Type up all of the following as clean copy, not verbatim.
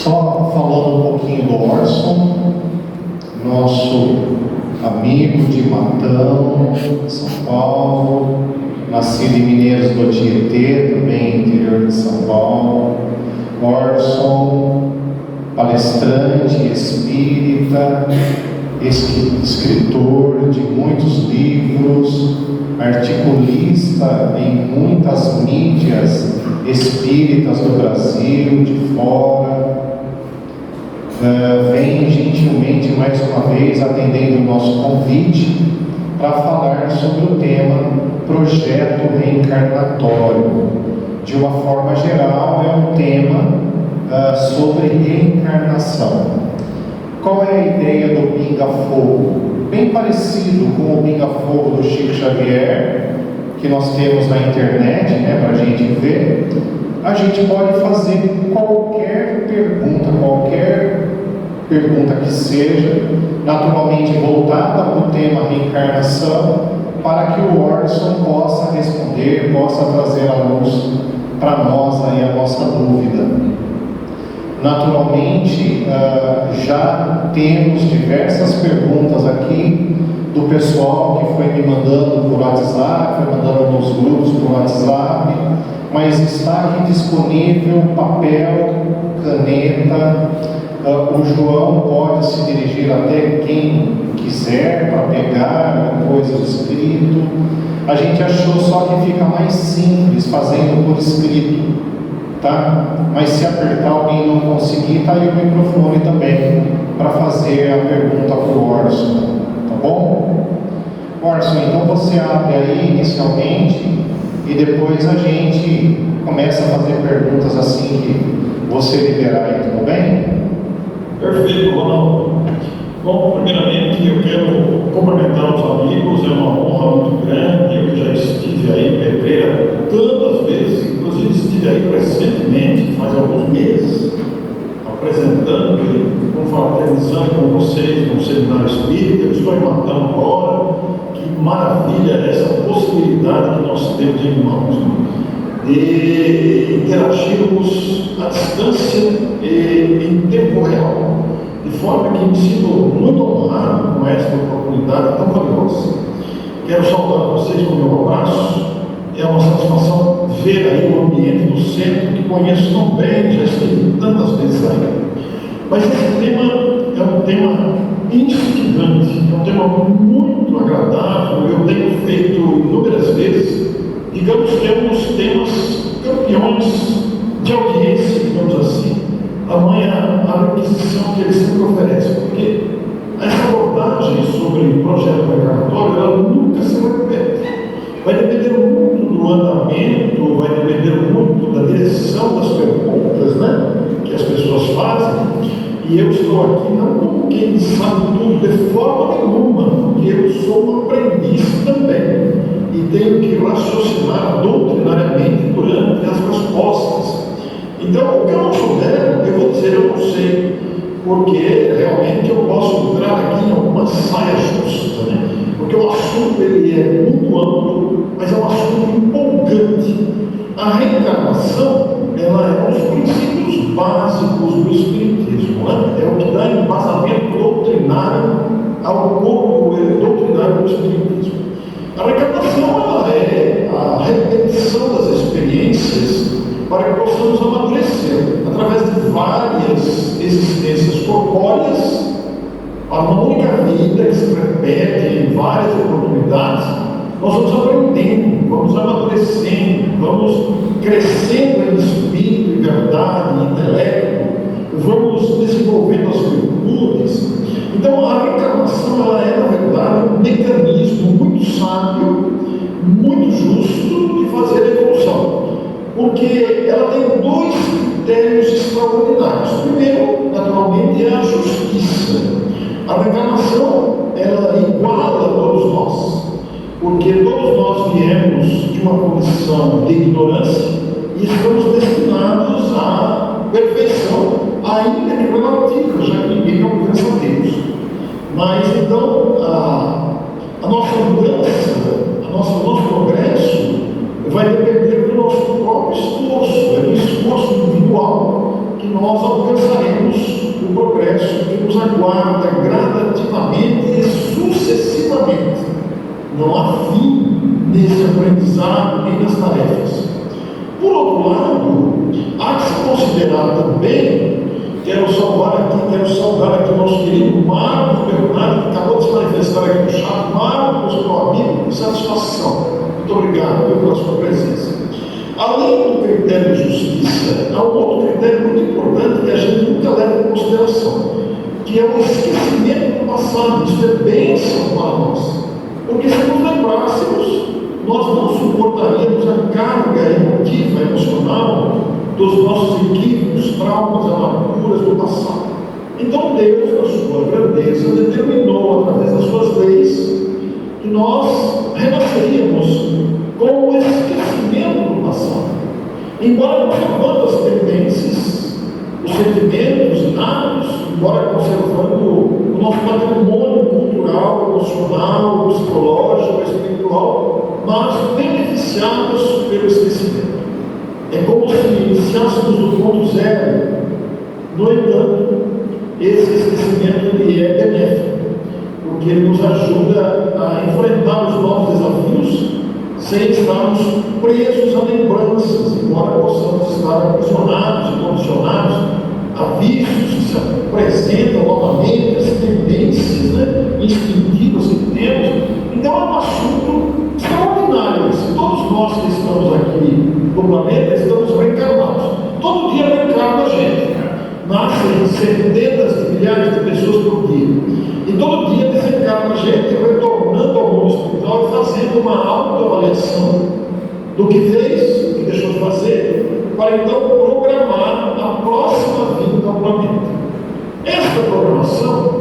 Só falando um pouquinho do Orson, nosso amigo de Matão, São Paulo, nascido em Mineiros do Tietê, também interior de São Paulo. Orson, palestrante espírita, escritor de muitos livros, articulista em muitas mídias espíritas do Brasil, de fora. Vem gentilmente mais uma vez atendendo o nosso convite para falar sobre o tema projeto reencarnatório. De uma forma geral, é um tema sobre reencarnação. Qual é a ideia do pinga-fogo? Bem parecido com o pinga-fogo do Chico Xavier, que nós temos na internet, para a gente ver. A gente pode fazer qualquer pergunta que seja, naturalmente voltada para o tema reencarnação, para que o Orson possa responder, possa trazer à luz para nós aí a nossa dúvida. Naturalmente, já temos diversas perguntas aqui do pessoal que foi me mandando por WhatsApp, foi mandando nos grupos por WhatsApp, mas está aqui disponível papel, caneta. O João pode se dirigir até quem quiser para pegar coisa escrito. A gente achou só que fica mais simples fazendo por escrito, tá? Mas se apertar alguém não conseguir, está aí o microfone também para fazer a pergunta para o Orson, tá bom? Orson, então você abre aí inicialmente e depois a gente começa a fazer perguntas assim que você liberar aí, tudo bem? Perfeito, Ronaldo. Bom, primeiramente eu quero cumprimentar os amigos, é uma honra muito grande. Eu já estive aí em Pedreira tantas vezes, inclusive estive aí recentemente, faz alguns meses, apresentando e confraternizando com vocês no Seminário Espírita. Eu estou em Matão agora. Que maravilha essa possibilidade que nós temos, irmãos, de interagirmos à distância e em tempo real, de forma que me sinto muito honrado com esta oportunidade tão valiosa. Quero saudar vocês com o meu abraço. É uma satisfação ver aí o ambiente do centro, que conheço tão bem, já estive tantas vezes aí. Mas esse tema é um tema instigante, é um tema muito agradável. Eu tenho feito inúmeras vezes, digamos que é um dos temas campeões de audiência, digamos assim, a requisição que ele sempre oferece, porque essa abordagem sobre o projeto reencarnatório, ela nunca se repete. Vai depender muito do andamento, vai depender muito da direção das perguntas, que as pessoas fazem. E eu estou aqui não como quem sabe tudo de forma nenhuma, porque eu sou um aprendiz também e tenho que raciocinar doutrinariamente durante as respostas. Então, o que eu não souber, eu vou dizer eu não sei, porque realmente eu posso entrar aqui em algumas saias justas, porque o assunto ele é muito amplo, mas é um assunto empolgante. A reencarnação, ela é um dos princípios básicos do Espiritismo, é o que dá embasamento doutrinário ao corpo doutrinário do Espiritismo. A reencarnação, ela é a repetição das experiências para que possamos amadurecer através de várias existências corpóreas para uma única vida que se repete em várias oportunidades. Nós vamos aprendendo, vamos amadurecendo, vamos crescendo em espírito, em verdade, em intelecto, vamos desenvolvendo as virtudes. Então a reencarnação, ela é na verdade um mecanismo muito sábio, muito justo de fazer a evolução, porque ela tem dois critérios extraordinários. Primeiro, naturalmente, é a justiça. A reencarnação, ela iguala todos nós, porque todos nós viemos de uma condição de ignorância e estamos destinados à perfeição, ainda que relativa, já que ninguém alcança Deus. Mas então, a nossa mudança, o nosso progresso vai depender do nosso próprio esforço, é do esforço individual que nós alcançaremos. nesse aprendizado e nas tarefas. Por outro lado, há que se considerar também, quero saudar aqui o nosso querido Marcos Bernardo, que acabou de se manifestar aqui no chat. Marcos, meu amigo, que satisfação. Muito obrigado pela sua presença. Além do critério de justiça, há um outro critério muito importante que a gente nunca leva em consideração, que é o esquecimento do passado. Isso é bênção para nós. Porque se nos lembrássemos, nós não suportaríamos a carga emotiva, emocional dos nossos equívocos, traumas, amarguras do passado. Então Deus, na sua grandeza, determinou, através das suas leis, que nós renasceríamos com o esquecimento do passado. Embora conservando as tendências, os sentimentos, hábitos, embora conservando o nosso patrimônio cultural, emocional, psicológico, espiritual, mas beneficiados pelo esquecimento. É como se iniciássemos do ponto zero. No entanto, esse esquecimento ele é benéfico, porque ele nos ajuda a enfrentar os novos desafios sem estarmos presos a lembranças, embora possamos estar aprisionados e condicionados a vícios que se apresentam novamente, as tendências instintivas que temos. Então é um assunto extraordinário. Se todos nós que estamos aqui no planeta estamos reencarnados, todo dia reencarna a gente. Nascem centenas de milhares de pessoas por dia. E todo dia desencarna a gente, retornando ao mundo espiritual e fazendo uma autoavaliação do que fez, do que deixou de fazer, para então programar a próxima vinda ao planeta. Esta programação,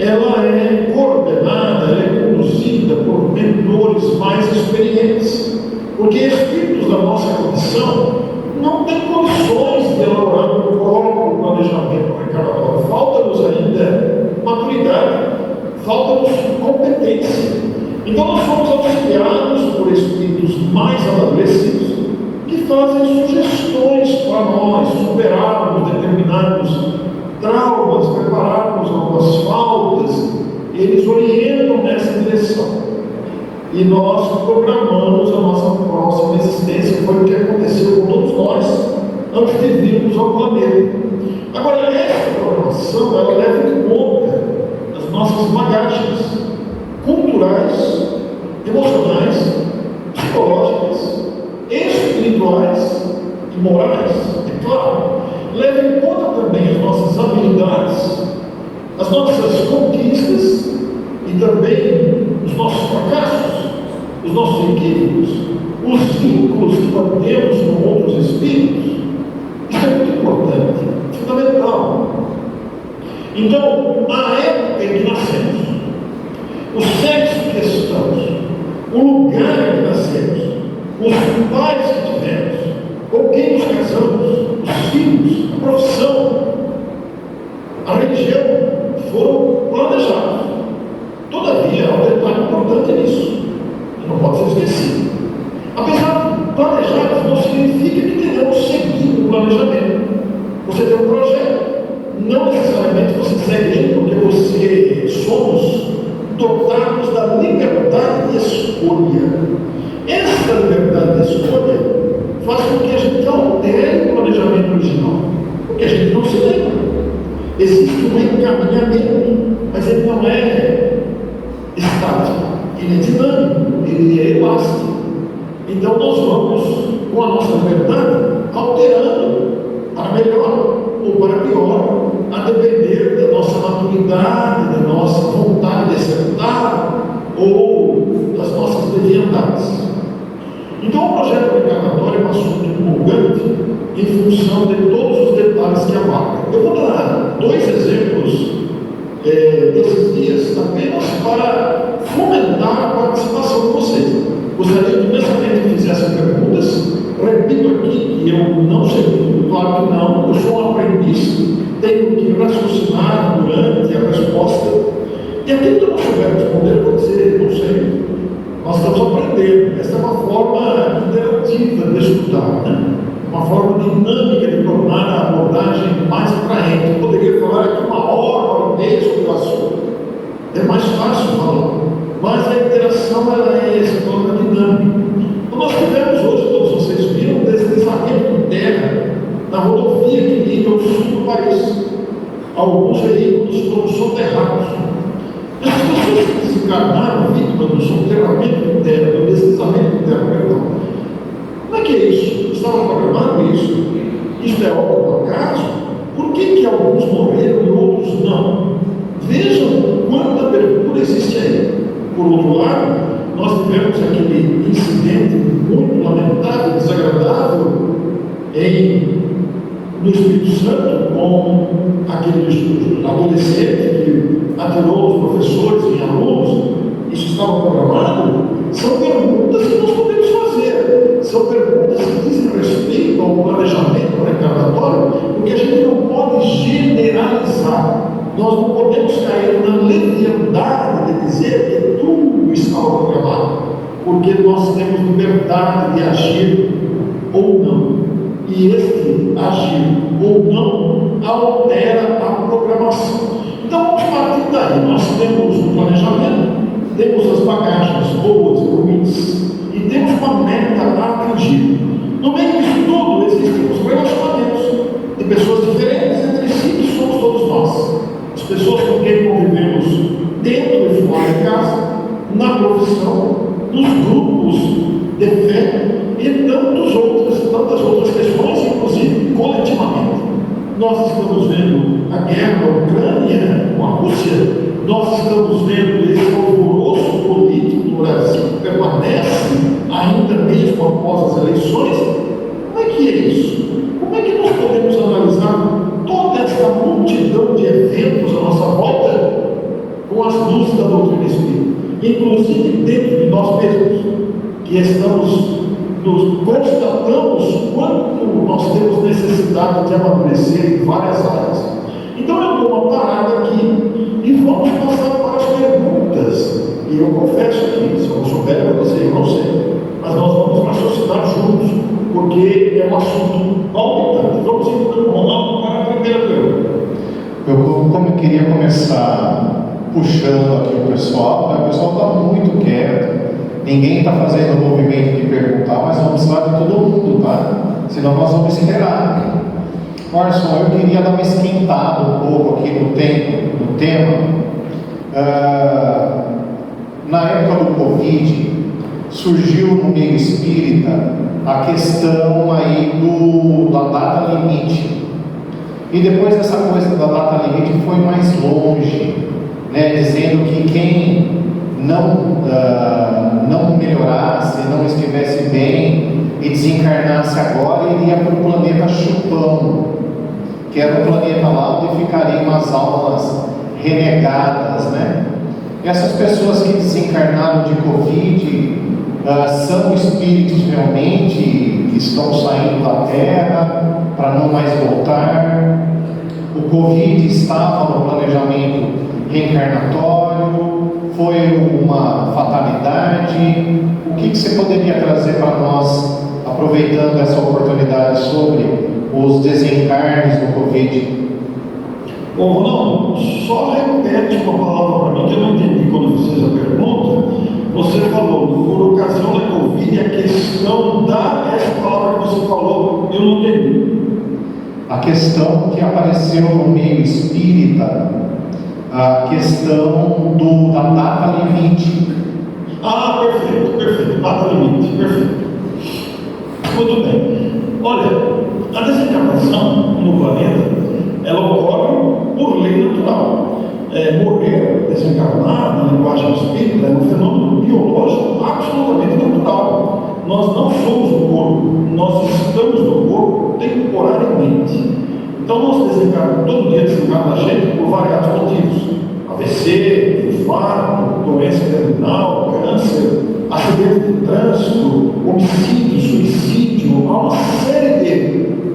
ela é coordenada, ela é conduzida por mentores mais experientes, porque espíritos da nossa condição não têm condições de elaborar um próprio planejamento reencarnatório. Falta-nos ainda maturidade, falta-nos competência. Então nós somos auxiliados por espíritos mais amadurecidos que fazem sugestões para nós superarmos determinados traumas, prepararmos algumas faltas. Eles orientam nessa direção. E nós programamos a nossa próxima existência. Foi o que aconteceu com todos nós antes de virmos ao planeta. Agora, essa programação, ela leva em conta as nossas bagagens culturais, emocionais, psicológicas, espirituais e morais, é claro. Leva em conta também as nossas habilidades, as nossas conquistas e também os nossos fracassos, os nossos equívocos, os vínculos que mantemos com outros espíritos. Isso é muito importante, fundamental. Então, a época em que nascemos, o sexo que estamos, o lugar em que nascemos, os pais que tivemos, com quem nos casamos, os filhos, a profissão, a religião, foram planejados. Todavia, há um detalhe importante nisso, que não pode ser esquecido. Apesar de planejados, não significa que tenhamos seguido o planejamento. Você tem um projeto, não necessariamente você segue ele, porque você somos dotados da liberdade de escolha. Essa liberdade de escolha faz com que a gente altere o planejamento original, porque a gente não se lembra. Existe um encaminhamento, mas ele não é estático, ele é dinâmico, ele é elástico. Então nós vamos, com a nossa liberdade, alterando para melhor ou para pior, a depender da nossa maturidade, da nossa vontade de acertar ou das nossas deviandades. Então o projeto reencarnatório é um assunto empolgante em função de todos os detalhes que abarca. Eu vou dar dois exemplos desses dias apenas para fomentar a participação de vocês. Gostaria que imensamente que fizessem perguntas. Repito aqui que eu não sei tudo, claro que não, eu sou um aprendiz, tenho que raciocinar durante a resposta. E aquilo que eu não souber responder, eu vou dizer, não sei. Nós estamos aprendendo. Essa é uma forma interativa de estudar, uma forma dinâmica de tornar a abordagem mais atraente. Eu poderia falar aqui uma hora e meia sobre o assunto. É mais fácil falar. Mas a interação ela é esse, alguns veículos foram soterrados. As pessoas que desencarnaram vítimas do soterramento interno, do deslizamento interno, perdão. Como é que é isso? Estava programado isso? Isso é obra do acaso? Por que alguns morreram e outros não? Vejam quanta abertura existe aí. Por outro lado, nós tivemos aquele incidente muito lamentável, desagradável, no Espírito Santo, com aquele adolescente que atirou os professores e alunos. Isso estava programado? São perguntas que nós podemos fazer, são perguntas que dizem respeito ao planejamento reencarnatório, porque a gente não pode generalizar. Nós não podemos cair na leviandade de dizer que tudo estava programado, porque nós temos liberdade de agir ou não. E este agir ou não altera a programação. Então vamos partir daí. Nós temos um planejamento, temos as bagagens boas e ruins, e temos uma meta a atingir. No meio disso tudo existem os relacionamentos de pessoas diferentes entre si, que somos todos nós. As pessoas com quem convivemos dentro e fora de casa, na profissão, nos grupos de fé e tantas outras questões, inclusive coletivamente. Nós estamos vendo a guerra na Ucrânia, com a Rússia, nós estamos vendo esse alvoroço político no Brasil que permanece ainda mesmo após as eleições. Como é que é isso? Como é que nós podemos analisar toda essa multidão de eventos à nossa volta com as luzes da doutrina espírita, inclusive dentro de nós mesmos, que constatamos quanto nós temos necessidade de amadurecer em várias áreas? Então eu dou uma parada aqui e vamos passar para as perguntas. E eu confesso aqui, se eu não souber, eu não sei, mas nós vamos raciocinar juntos, porque é um assunto palpitante. Vamos então, Ronaldo, para a primeira pergunta. Eu queria começar puxando aqui o pessoal, né? O pessoal está muito quieto, ninguém está fazendo o movimento de perguntar, mas vamos precisar de todo mundo, tá? Senão nós vamos esperar. Marson, eu queria dar uma esquentada um pouco aqui no tema. Na época do Covid, surgiu no meio espírita a questão aí da data limite. E depois essa coisa da data limite foi mais longe, né, dizendo que quem não melhorasse, não estivesse bem e desencarnasse agora, iria para o planeta Chupão, que era um planeta lá onde ficariam as almas renegadas, né? Essas pessoas que desencarnaram de Covid são espíritos realmente que estão saindo da Terra para não mais voltar. O Covid estava no planejamento reencarnatório, foi uma fatalidade. O que você poderia trazer para nós, aproveitando essa oportunidade, sobre os desencarnes do Covid? Bom, Ronaldo, só repete uma palavra para mim que eu não entendi quando você fez a pergunta. Você falou, por ocasião da Covid, a questão essa palavra que você falou, eu não entendi. A questão que apareceu no meio espírita, a questão da data limite. Ah, perfeito, data limite, perfeito. Muito bem. Olha, a desencarnação no planeta, ela ocorre por lei natural. Morrer, desencarnar, na linguagem espírita, é um fenômeno biológico absolutamente natural. Nós não somos o corpo, nós estamos no corpo temporariamente. Então nós desencarnamos, todo dia desencarna a gente por variados motivos: AVC, infarto, doença terminal, câncer, acidente de trânsito, homicídio, suicídio. Há uma série de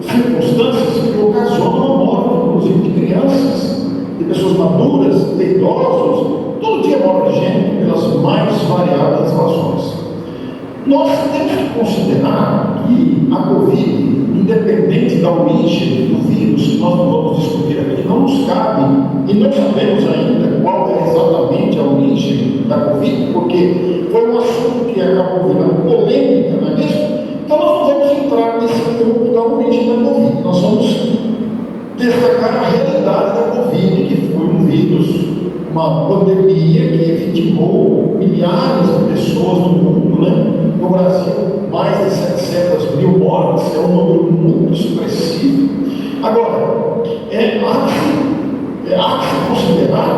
circunstâncias que ocasionam a morte, inclusive de crianças, de pessoas maduras, de idosos. Todo dia morre gente pelas mais variadas razões. Nós temos que considerar que a Covid, independente da origem do vírus, que nós não vamos discutir aqui, não nos cabe, e não sabemos ainda qual é exatamente a origem da Covid, porque foi um assunto que acabou virando polêmica, não é mesmo? Então nós não vamos entrar nesse campo da origem da Covid. Nós vamos destacar a realidade da Covid, que foi um vírus, uma pandemia que vitimou milhares de pessoas no mundo, né? No Brasil, mais de 700 mil mortes, é um número muito expressivo. Agora, há que se considerar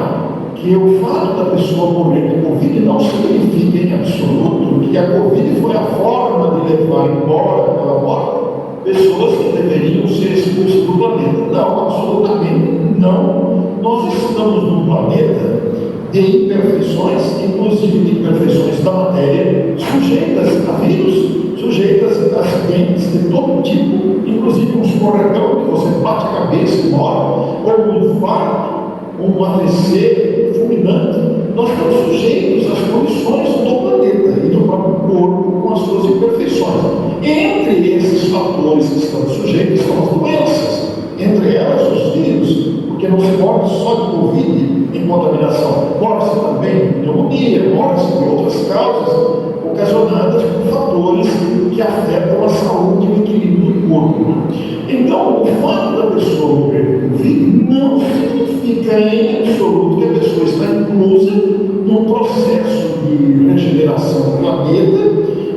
que o fato da pessoa morrer de Covid não significa em absoluto que a Covid foi a forma de levar embora pela morte pessoas que deveriam ser expulsas do planeta. Não, absolutamente não. Nós estamos num planeta de imperfeições, inclusive de imperfeições da matéria, sujeitas a vírus, sujeitas a acidentes de todo tipo, inclusive um escorregão que você bate a cabeça e morre, ou um infarto, um AVC fulminante. Nós estamos sujeitos às condições do planeta e do próprio corpo com as suas imperfeições. Entre esses fatores que estamos sujeitos estão as doenças, entre elas os vírus, porque não se morre só de Covid em contaminação, morre-se também de pneumonia, morre-se de outras causas ocasionadas por fatores que afetam a saúde e o equilíbrio do corpo. Então, o fato da pessoa morrer de Covid não significa em absoluto que a pessoa está inclusa num processo de regeneração do planeta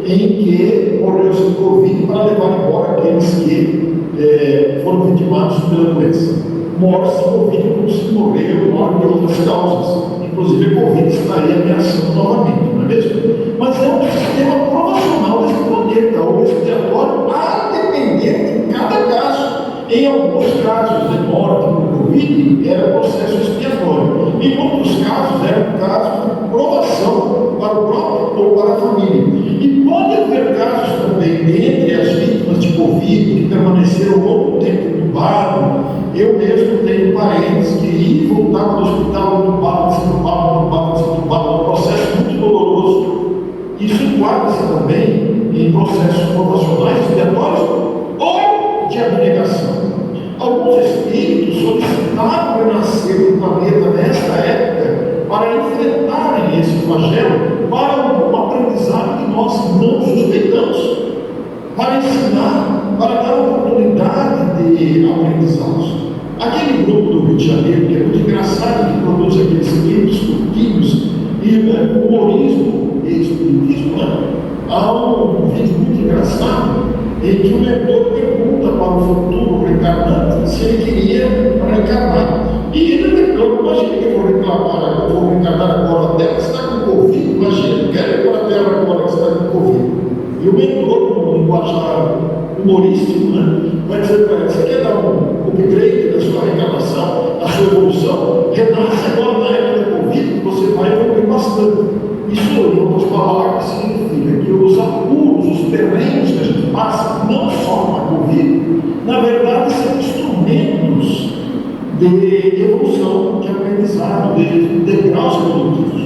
em que morreu-se de Covid para levar embora aqueles que foram vitimados pela doença. Morre-se de Covid como se morreu, morre de outras causas. Inclusive, a Covid estaria ameaçando novamente, não é mesmo? Mas é um sistema provacional desse planeta, ou expiatório, a depender de cada caso. Em alguns casos de morte por Covid, era processo expiatório. Em outros casos, era um caso de provação para o próprio ou para a família. E pode haver casos também, entre as vítimas de Covid, que permaneceram longo tempo entubados. Eu mesmo tenho parentes que iam e voltavam do hospital entubado, um processo muito doloroso. Isso enquadra-se também em processos provacionais, expiatórios ou de abnegação. Alguns espíritos solicitaram renascer no planeta nesta época para enfrentarem esse flagelo, para algum aprendizado que nós não suspeitamos, para ensinar, para dar oportunidade de aprendizados. Aquele grupo do Rio de Janeiro, que é muito engraçado, que produz aqueles clipes curtinhos e humorismo e espiritismo, né? Há um vídeo muito engraçado em que o mentor pergunta para o futuro reencarnante se ele queria reencarnar. E ele reclama: imagina que eu vou reencarnar agora, a Terra está com Covid, imagina, eu quero ir para a Terra agora que está com Covid. E o mentor, no linguajar humorístico, né, vai dizer para ele: você quer dar um upgrade da sua reencarnação, da sua evolução? Renasce agora na época da Covid, que você vai evoluir bastante. Isso, em outras palavras, significa que os apuros, os terrenos que a gente passa, não só na Covid, na verdade são instrumentos de evolução, de aprendizado, de degraus evolutivos.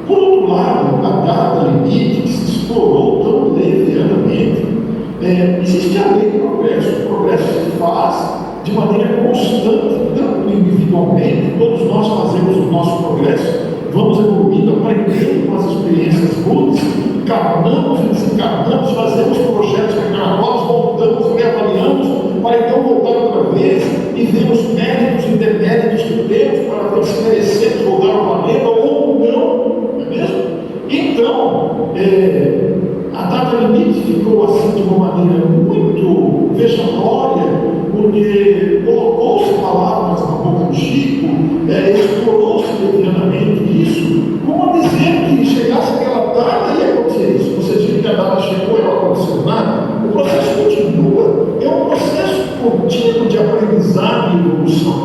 Por outro lado, a data limite que se explorou tão levianamente, existe a lei do progresso. O progresso se faz de maneira constante, tanto individualmente, todos nós fazemos o nosso progresso, vamos evoluindo, aprendendo com as experiências ruins, encarnamos e desencarnamos, fazemos projetos reencarnatórios, voltamos, reavaliamos, para então voltar outra vez e vemos méritos e deméritos que temos para ver se merecemos voltar ao planeta ou não, não é mesmo? Então, a data limite ficou assim de uma maneira muito vexatória, porque colocou-se palavras na boca do Chico, explorou-se levianamente isso, como a dizer que chegasse aquela data ia acontecer isso. Você diz que a data chegou e não aconteceu nada. O processo continua, é um processo contínuo de aprendizado e evolução.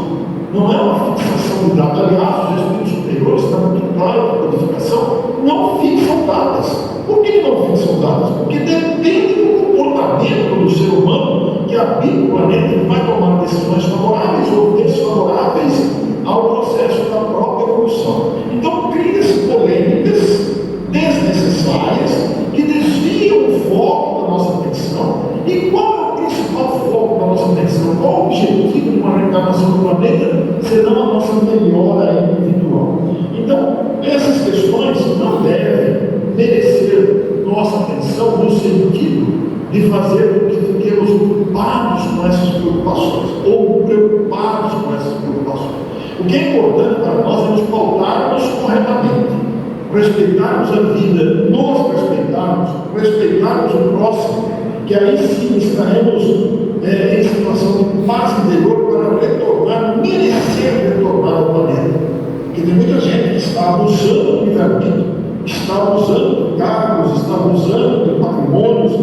Não é uma fixação de data. Aliás, os espíritos superiores, está muito claro na codificação, não fixam datas. Por que não fixam datas? Porque depende do comportamento do ser humano que habita o planeta, que vai tomar decisões favoráveis ou desfavoráveis ao processo da própria evolução. Então, cria-se polêmicas desnecessárias que desviam o foco da nossa atenção. E qual é o principal foco da nossa atenção? Qual é o objetivo de uma reencarnação do planeta, senão a nossa melhora individual? Então, essas questões não devem merecer nossa atenção no sentido de fazer com que fiquemos ocupados com essas preocupações, ou preocupados com essas preocupações. O que é importante para nós é nos pautarmos corretamente, respeitarmos a vida, nos respeitarmos o próximo, que aí sim estaremos em situação de paz interior para retornar, merecer retornar ao planeta. Porque tem muita gente que está abusando do livre-arbítrio, está abusando de cargos, está abusando de patrimônios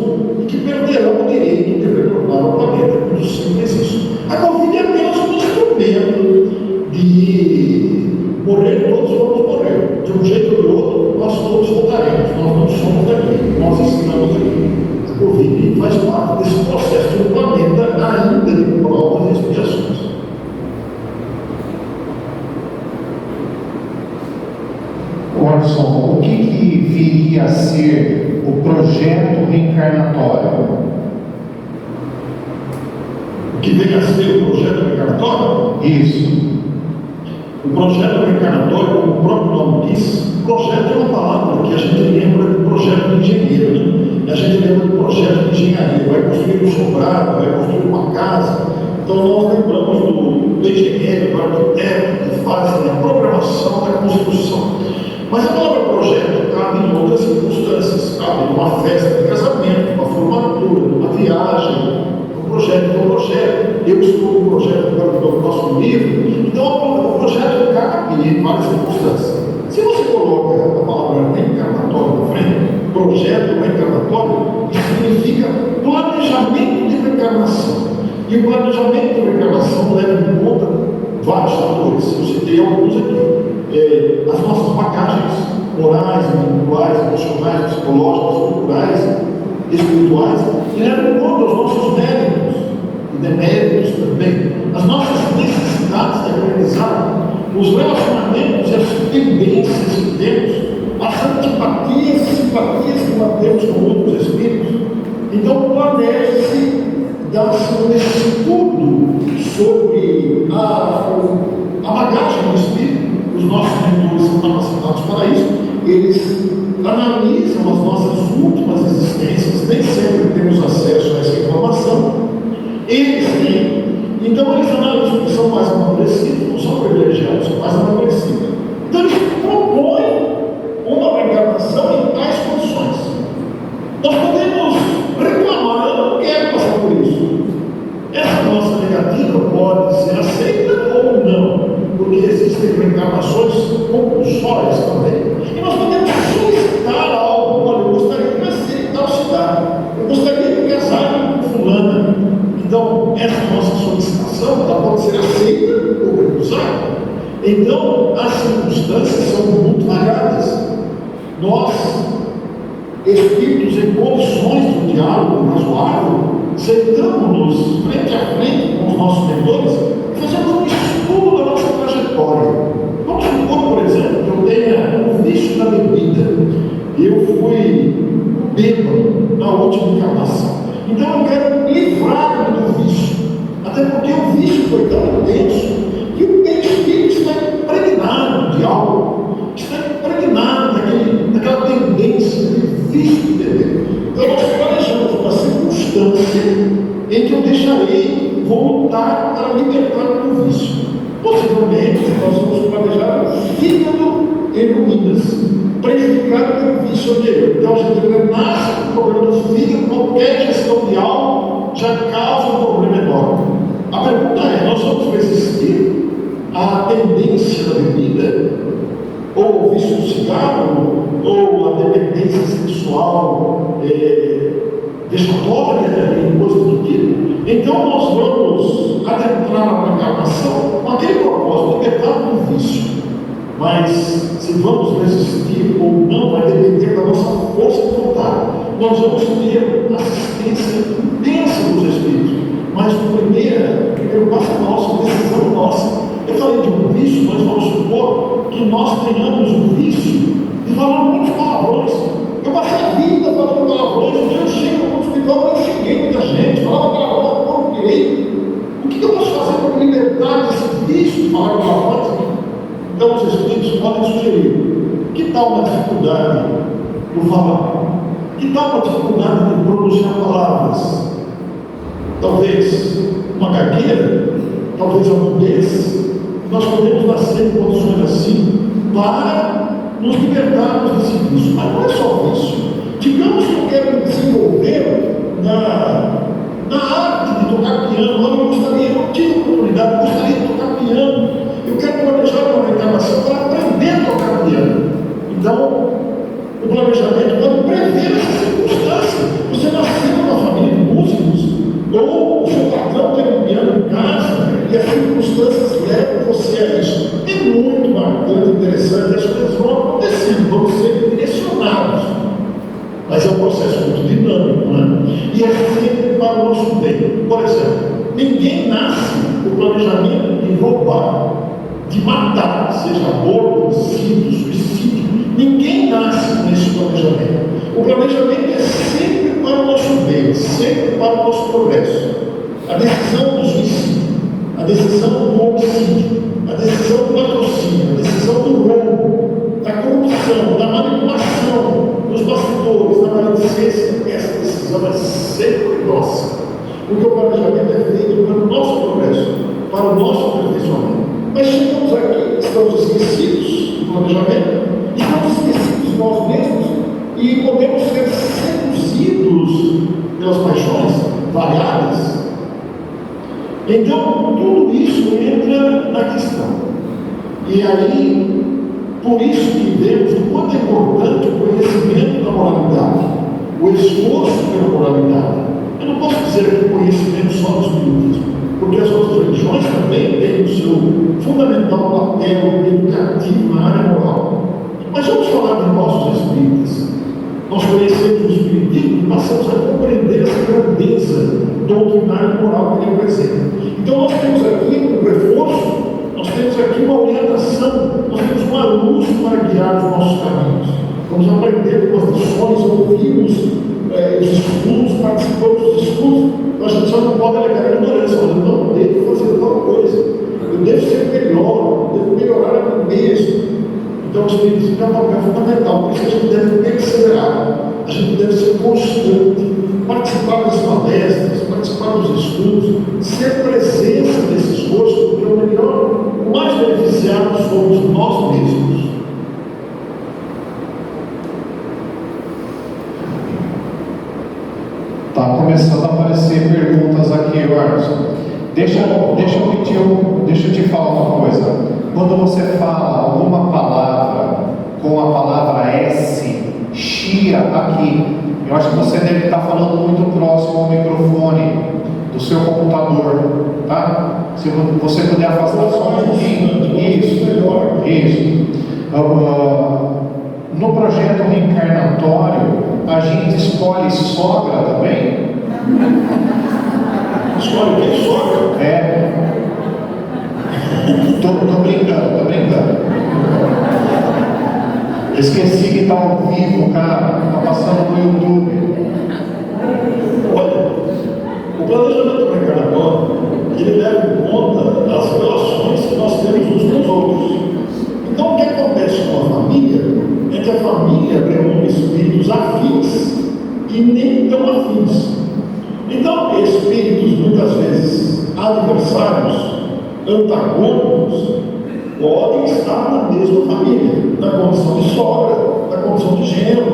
e que perderão o direito de retornar ao planeta. É muito simples isso. A Covid é apenas um instrumento de morrer, todos vamos morrer. De um jeito ou de outro, nós todos voltaremos. Nós não somos daqui, nós estamos aqui. A Covid faz parte desse processo do planeta ainda de provas e expiações. Orson, o que viria a ser o projeto reencarnatório? O que vem a ser o projeto reencarnatório? Isso. O projeto reencarnatório, como o próprio nome diz, projeto é uma palavra que a gente lembra de projeto de engenheiro, né? A gente lembra de projeto de engenharia, vai construir um sobrado, vai construir uma casa. Então nós lembramos do engenheiro, do arquiteto, que fazem a programação da construção. Mas a palavra projeto cabe em outras circunstâncias, cabe numa festa de casamento, numa formatura, numa viagem. Um projeto é um projeto. Eu estou um projeto agora que eu faço um livro. Então o projeto cabe em várias circunstâncias. Se você coloca a palavra reencarnatório na frente, projeto reencarnatório, isso significa planejamento de reencarnação. E o planejamento de reencarnação leva em conta vários fatores. Eu citei alguns aqui. As nossas bagagens morais, intelectuais, emocionais, psicológicas, culturais, espirituais, e leva em conta os nossos méritos e deméritos também, as nossas necessidades de aprendizado, os relacionamentos e as tendências que temos, as antipatias e simpatias que mantemos com outros espíritos. Então, planeja-se dar-se um estudo sobre a bagagem do espírito. Os nossos mentores são capacitados para isso. Eles analisam as nossas últimas existências, nem sempre temos acesso a essa informação. Eles têm. Então, eles analisam que são mais amadurecidos, não são privilegiados, são mais amadurecidos. Então, eles propõem uma reencarnação em tais condições. Nós podemos reclamar, eu não quero passar por isso. Essa nossa negativa pode ser aceita ou não, porque existem reencarnações compulsórias também. E nós podemos solicitar algo. Olha, eu gostaria de nascer em tal cidade, eu gostaria de casar com fulana. Então, essa nossa solicitação ela pode ser aceita ou recusada. Então, as circunstâncias são muito variadas. Nós, espíritos em condições de diálogo razoável, sentamos-nos frente a frente com os nossos mentores e fazemos um estudo da nossa trajetória. Vamos supor, por exemplo, que eu tenha um vício na bebida. Eu fui bêbado na última encarnação. Então eu quero livrar-me do vício. Até porque o vício foi tão intenso que o espírito está impregnado de algo, está impregnado daquela tendência de vício de beber. Então nós planejamos uma circunstância em que eu deixarei voltar para libertar do vício. Possivelmente nós vamos planejar um fígado em ruínas, prejudicado pelo vício anterior. Então a gente nasce com o problema do fígado, qualquer gestão de álcool já causa um problema enorme. A pergunta é, nós vamos resistir à tendência da bebida, ou o vício do cigarro, ou a dependência sexual vexatória e coisa do tipo? Então nós vamos adentrar na reencarnação com aquele propósito, libertar do vício. Mas se vamos resistir ou não vai depender da nossa força de vontade. Nós vamos ter assistência intensa dos espíritos, mas o primeiro passo é nosso, decisão nossa. Eu falei de um vício, mas vamos supor que nós tenhamos um vício de falar muitos palavrões. Eu passei a vida falando palavrões, um dia eu chego no hospital e xinguei muita gente, falava palavrão, não direito. O que eu posso fazer para me libertar desse vício de falar palavrões? Então os espíritos podem sugerir: que tal uma dificuldade no falar? Que tal uma dificuldade de pronunciar palavras? talvez uma gagueira, talvez a mudez. Nós podemos nascer em condições assim para nos libertarmos desse vício. Mas não é só isso. Digamos que eu quero me desenvolver na arte de tocar piano. Eu gostaria, eu tive a oportunidade, eu gostaria de tocar piano. Eu quero planejar uma reencarnação para aprender a tocar piano. Então, o planejamento pode prever essa circunstância. Você nasceu numa família de músicos, ou o seu patrão tem um piano em casa, e as circunstâncias levam você a isso. É muito marcante, interessante, as coisas vão acontecendo, vão ser direcionados. Mas é um processo muito dinâmico, né? E é sempre para o nosso bem. Por exemplo, ninguém nasce com o planejamento de roubar, de matar, seja aborto, homicídio, suicídio. Ninguém nasce com esse planejamento. O planejamento é sempre para o nosso bem, sempre para o nosso progresso. A decisão do suicídio, a decisão do homicídio, a decisão do latrocínio, a decisão do roubo, da corrupção, da manipulação, dos bastidores, da maledicência, essa decisão é sempre nossa. Porque o planejamento é feito para o nosso progresso, para o nosso aperfeiçoamento. Mas chegamos aqui, estamos esquecidos do planejamento, estamos esquecidos de nós mesmos e podemos ser seduzidos pelas paixões variadas. Então, tudo isso entra na questão. E aí, por isso que vemos o quanto é importante o conhecimento da moralidade, o esforço pela moralidade. Eu não posso dizer que o conhecimento só do espiritismo, porque as outras religiões também têm o seu fundamental papel educativo na área moral. Mas vamos falar de nossos espíritas. Nós conhecemos o espiritismo e passamos a compreender essa grandeza doutrinária e moral que ele apresenta. Então nós temos aqui um reforço, nós temos aqui uma orientação, nós temos uma luz para guiar os nossos caminhos. Vamos aprender com as lições, ouvimos os estudos, participamos dos estudos. A gente só não pode alegar a ignorância, mas eu não devo fazer tal coisa, eu devo ser melhor, eu devo melhorar a mim mesmo. Então o espiritismo é um papel fundamental, por isso a gente deve perseverar, a gente deve ser constante, participar das palestras, participar dos estudos, ser presença nesse esforço, porque o melhor, o mais beneficiado somos nós mesmos. Está começando a aparecer perguntas aqui, Arson. Deixa eu te falar uma coisa. Quando você fala alguma palavra com a palavra S, chia aqui, eu acho que você deve estar falando muito próximo ao microfone do seu computador, tá? Se você puder afastar só um pouquinho, isso. No projeto reencarnatório, a gente escolhe sogra também? Escolhe quem? Sogra? É. Tô brincando. Esqueci que está ao vivo, cara. Está passando no YouTube. Olha, o planejamento reencarnatório, ele leva em conta as relações que nós temos uns com os outros. Então, o que acontece com a família é que a família reúne espíritos afins e nem tão afins. Então, espíritos muitas vezes adversários, antagônicos, podem estar na mesma família, na condição de sogra, na condição de genro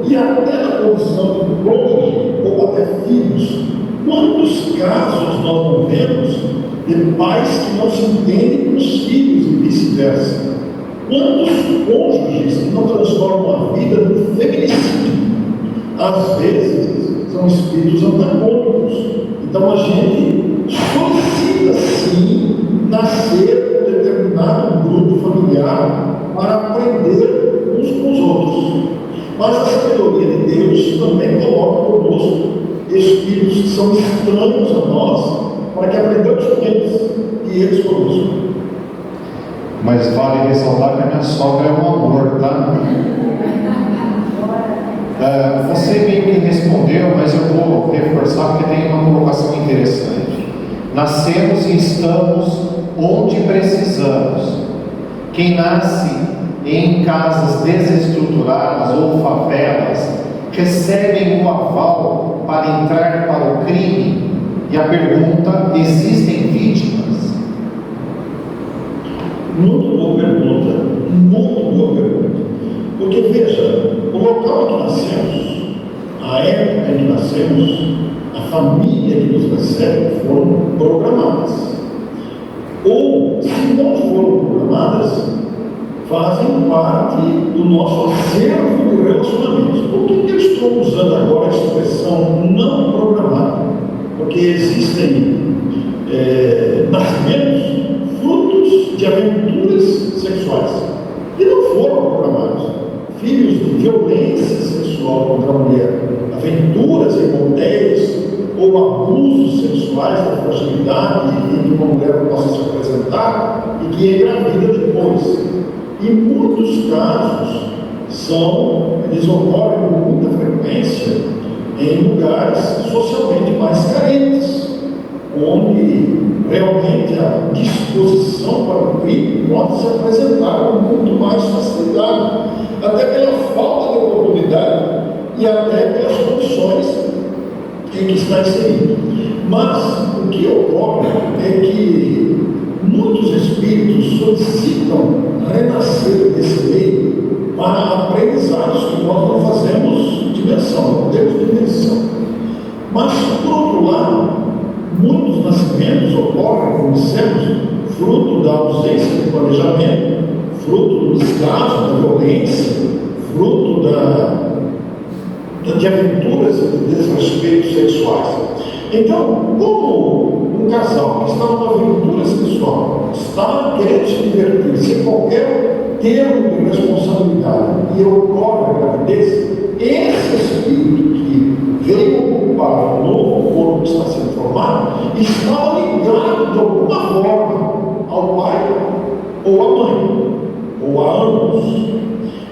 e até na condição de cônjuge ou até filhos. Quantos casos nós não vemos de pais que não se entendem com os filhos e vice-versa? Quantos cônjuges que não transformam a vida no feminicídio? Às vezes são espíritos antagônicos. Então a gente solicita sim nascer um determinado grupo familiar para aprender uns com os outros. Mas a sabedoria de Deus também coloca conosco espíritos que são estranhos a nós, para que aprendamos com eles e eles conosco. Mas vale ressaltar que a minha sogra é um amor, tá? Você meio que respondeu, mas eu vou reforçar porque tem uma colocação interessante. Nascemos e estamos onde precisamos. Quem nasce em casas desestruturadas ou favelas recebem o aval para entrar para o crime E a pergunta: existem vítimas? Muito boa pergunta, muito boa pergunta. Porque veja, o local em que nascemos, a época em que nascemos, a família que nos recebe foram programadas. Ou, se não foram programadas, fazem parte do nosso acervo de relacionamentos. Por que eu estou usando agora a expressão não programada? Porque existem nascimentos frutos de aventuras sexuais que não foram programados. Filhos de violência sexual contra a mulher, aventuras em motéis ou abusos sexuais da fragilidade em que uma mulher possa se apresentar e que engravida depois. Em muitos casos, eles ocorrem com muita frequência em lugares socialmente mais carentes, onde realmente a disposição para o crime pode se apresentar com muito mais facilidade, até pela falta de oportunidade e até pelas condições em que está inserido. Mas o que ocorre é que muitos espíritos solicitam renascer desse meio para aprendizados que nós não fazemos dimensão, não temos dimensão. Mas, por outro lado, muitos nascimentos ocorrem, como dissemos, fruto da ausência de planejamento, fruto do descaso, da violência, fruto de aventuras e de desrespeitos sexuais. Então, como um casal que está numa aventura sexual, está querendo se divertir sem qualquer termo de responsabilidade e ocorre a gravidez, esse espírito que veio ocupar o novo corpo que está sendo formado estava ligado de alguma forma ao pai ou à mãe, ou a ambos.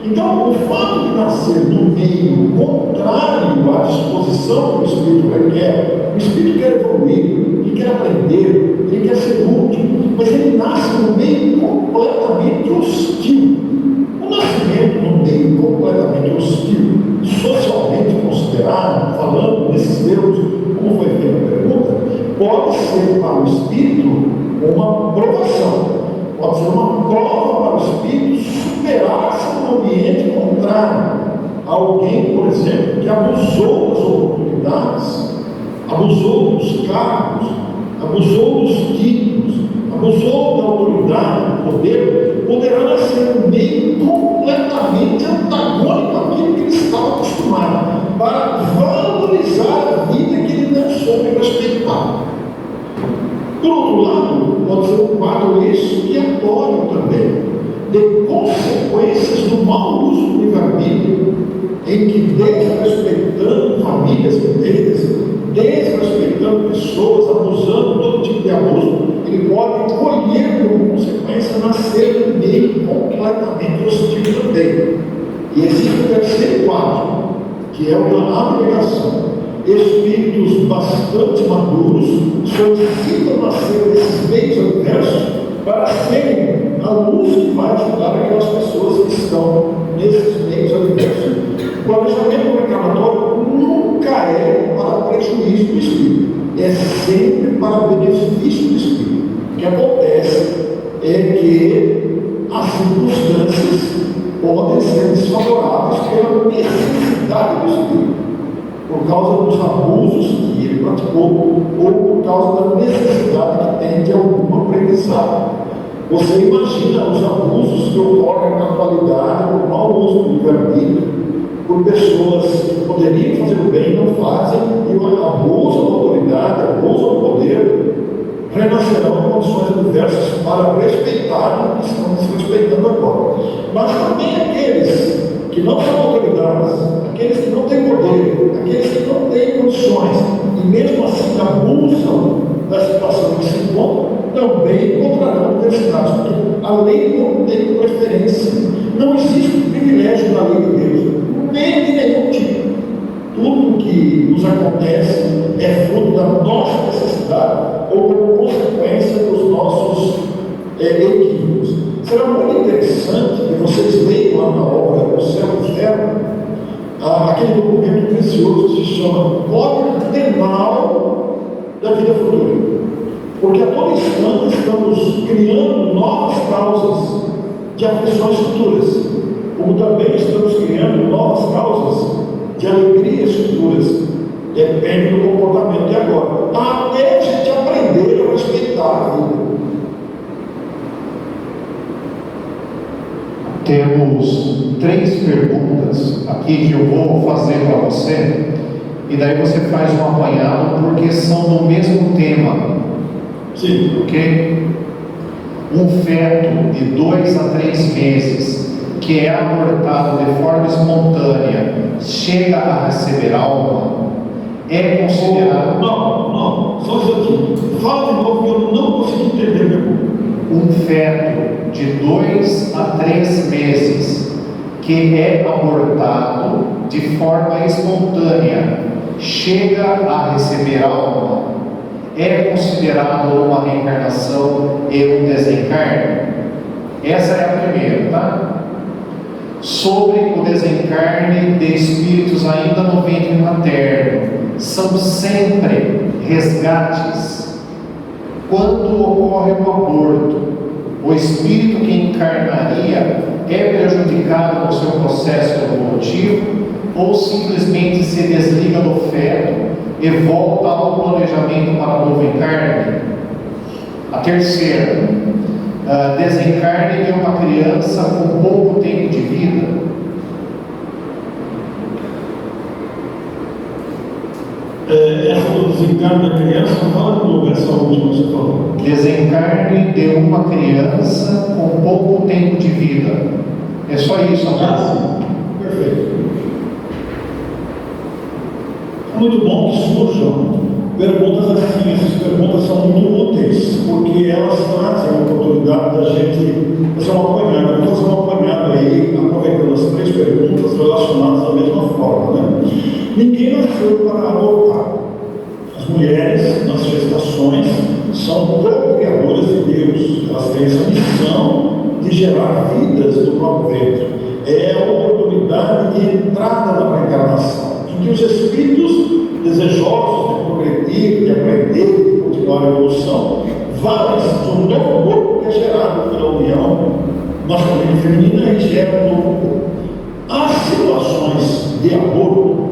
Então, o fato de nascer no meio contrário à disposição que o espírito requer, o espírito quer evoluir, ele quer aprender, ele quer ser útil, mas ele nasce no meio completamente hostil. O nascimento no meio completamente hostil, socialmente considerado, falando nesses termos, como foi feita a pergunta, pode ser para o espírito uma provação. Pode ser uma prova para o espírito superar-se no ambiente contrário. Alguém, por exemplo, que abusou das oportunidades, abusou dos cargos, abusou dos títulos, abusou da autoridade, do poder, poderá nascer no meio completamente antagônico àquilo que ele estava acostumado, para valorizar a vida que ele não soube respeitar. Por outro lado, pode ser um quadro expiatório também, de consequências do mau uso do livre-arbítrio, em que, desrespeitando famílias inteiras, desrespeitando pessoas, abusando todo tipo de abuso, ele pode colher como consequência nascer no meio completamente hostil também. E existe o terceiro quadro, que é uma abnegação. Espíritos bastante maduros solicitam nascer desses meios adversos para serem a luz que vai ajudar aquelas pessoas que estão nesses meios adversos. O planejamento reclamatório nunca é para prejuízo do espírito, é sempre para benefício do espírito. O que acontece é que as circunstâncias podem ser desfavoráveis pela necessidade do espírito, por causa dos abusos que ele praticou, ou por causa da necessidade que tem de algum aprendizado. Você imagina os abusos que ocorrem na atualidade por mau uso do livre-arbítrio, por pessoas que poderiam fazer o bem e não fazem, e abusam da autoridade, abusam do poder, renascerão em condições adversas para respeitarem o que estão se respeitando agora. Mas também aqueles que não são autoridades, aqueles que não têm poder, aqueles que não têm condições, e mesmo assim abusam da situação em que se encontram, também encontrarão adversidades, porque a lei não tem preferência, não existe privilégio na lei de Deus, nem de nenhum tipo. Tudo que nos acontece é fruto da nossa necessidade ou por consequência dos nossos equívocos. Será muito interessante que vocês leiam lá na obra O Céu e o Inferno, aquele documento precioso que se chama Código Penal da vida futura. Porque a todo instante estamos criando novas causas de aflições futuras, como também estamos criando novas causas de alegrias futuras. Depende do comportamento de agora, até a gente aprender a respeitar a vida. Temos 3 perguntas aqui que eu vou fazer para você, e daí você faz um apanhado, porque são do mesmo tema. Sim. Ok? Um feto de 2 a 3 meses que é abortado de forma espontânea chega a receber alma? É considerado. Não, só isso aqui. Fala de novo que eu não consegui entender a pergunta. Um feto de 2 a 3 meses que é abortado de forma espontânea chega a receber alma? É considerado uma reencarnação e um desencarne? Essa é a primeira, tá? Sobre o desencarne de espíritos ainda no ventre materno, são sempre resgates. Quando ocorre o aborto, o espírito que encarnaria é prejudicado no seu processo evolutivo ou simplesmente se desliga do feto e volta ao planejamento para novo encarne? A terceira, desencarne de uma criança com pouco tempo de vida. Essa do desencarne da criança, fala de novo essa última que você falou. Desencarne de uma criança com pouco tempo de vida. É só isso, Sim. Perfeito. É muito bom que surjam perguntas assim. Essas perguntas são muito úteis, porque elas trazem a oportunidade da gente fazer uma apanhada. Eu vou fazer uma apanhada aí, aproveitando as 3 perguntas relacionadas da mesma forma, né? Ninguém nasceu para abortar. As mulheres, nas gestações, são procriadoras de Deus. Elas têm essa missão de gerar vidas do próprio ventre. É a oportunidade de entrada na reencarnação, em que os espíritos desejosos de progredir, de aprender, de continuar a evolução, valem-se de um novo corpo que é gerado pela união masculina e feminina e gera um novo corpo. As situações de aborto,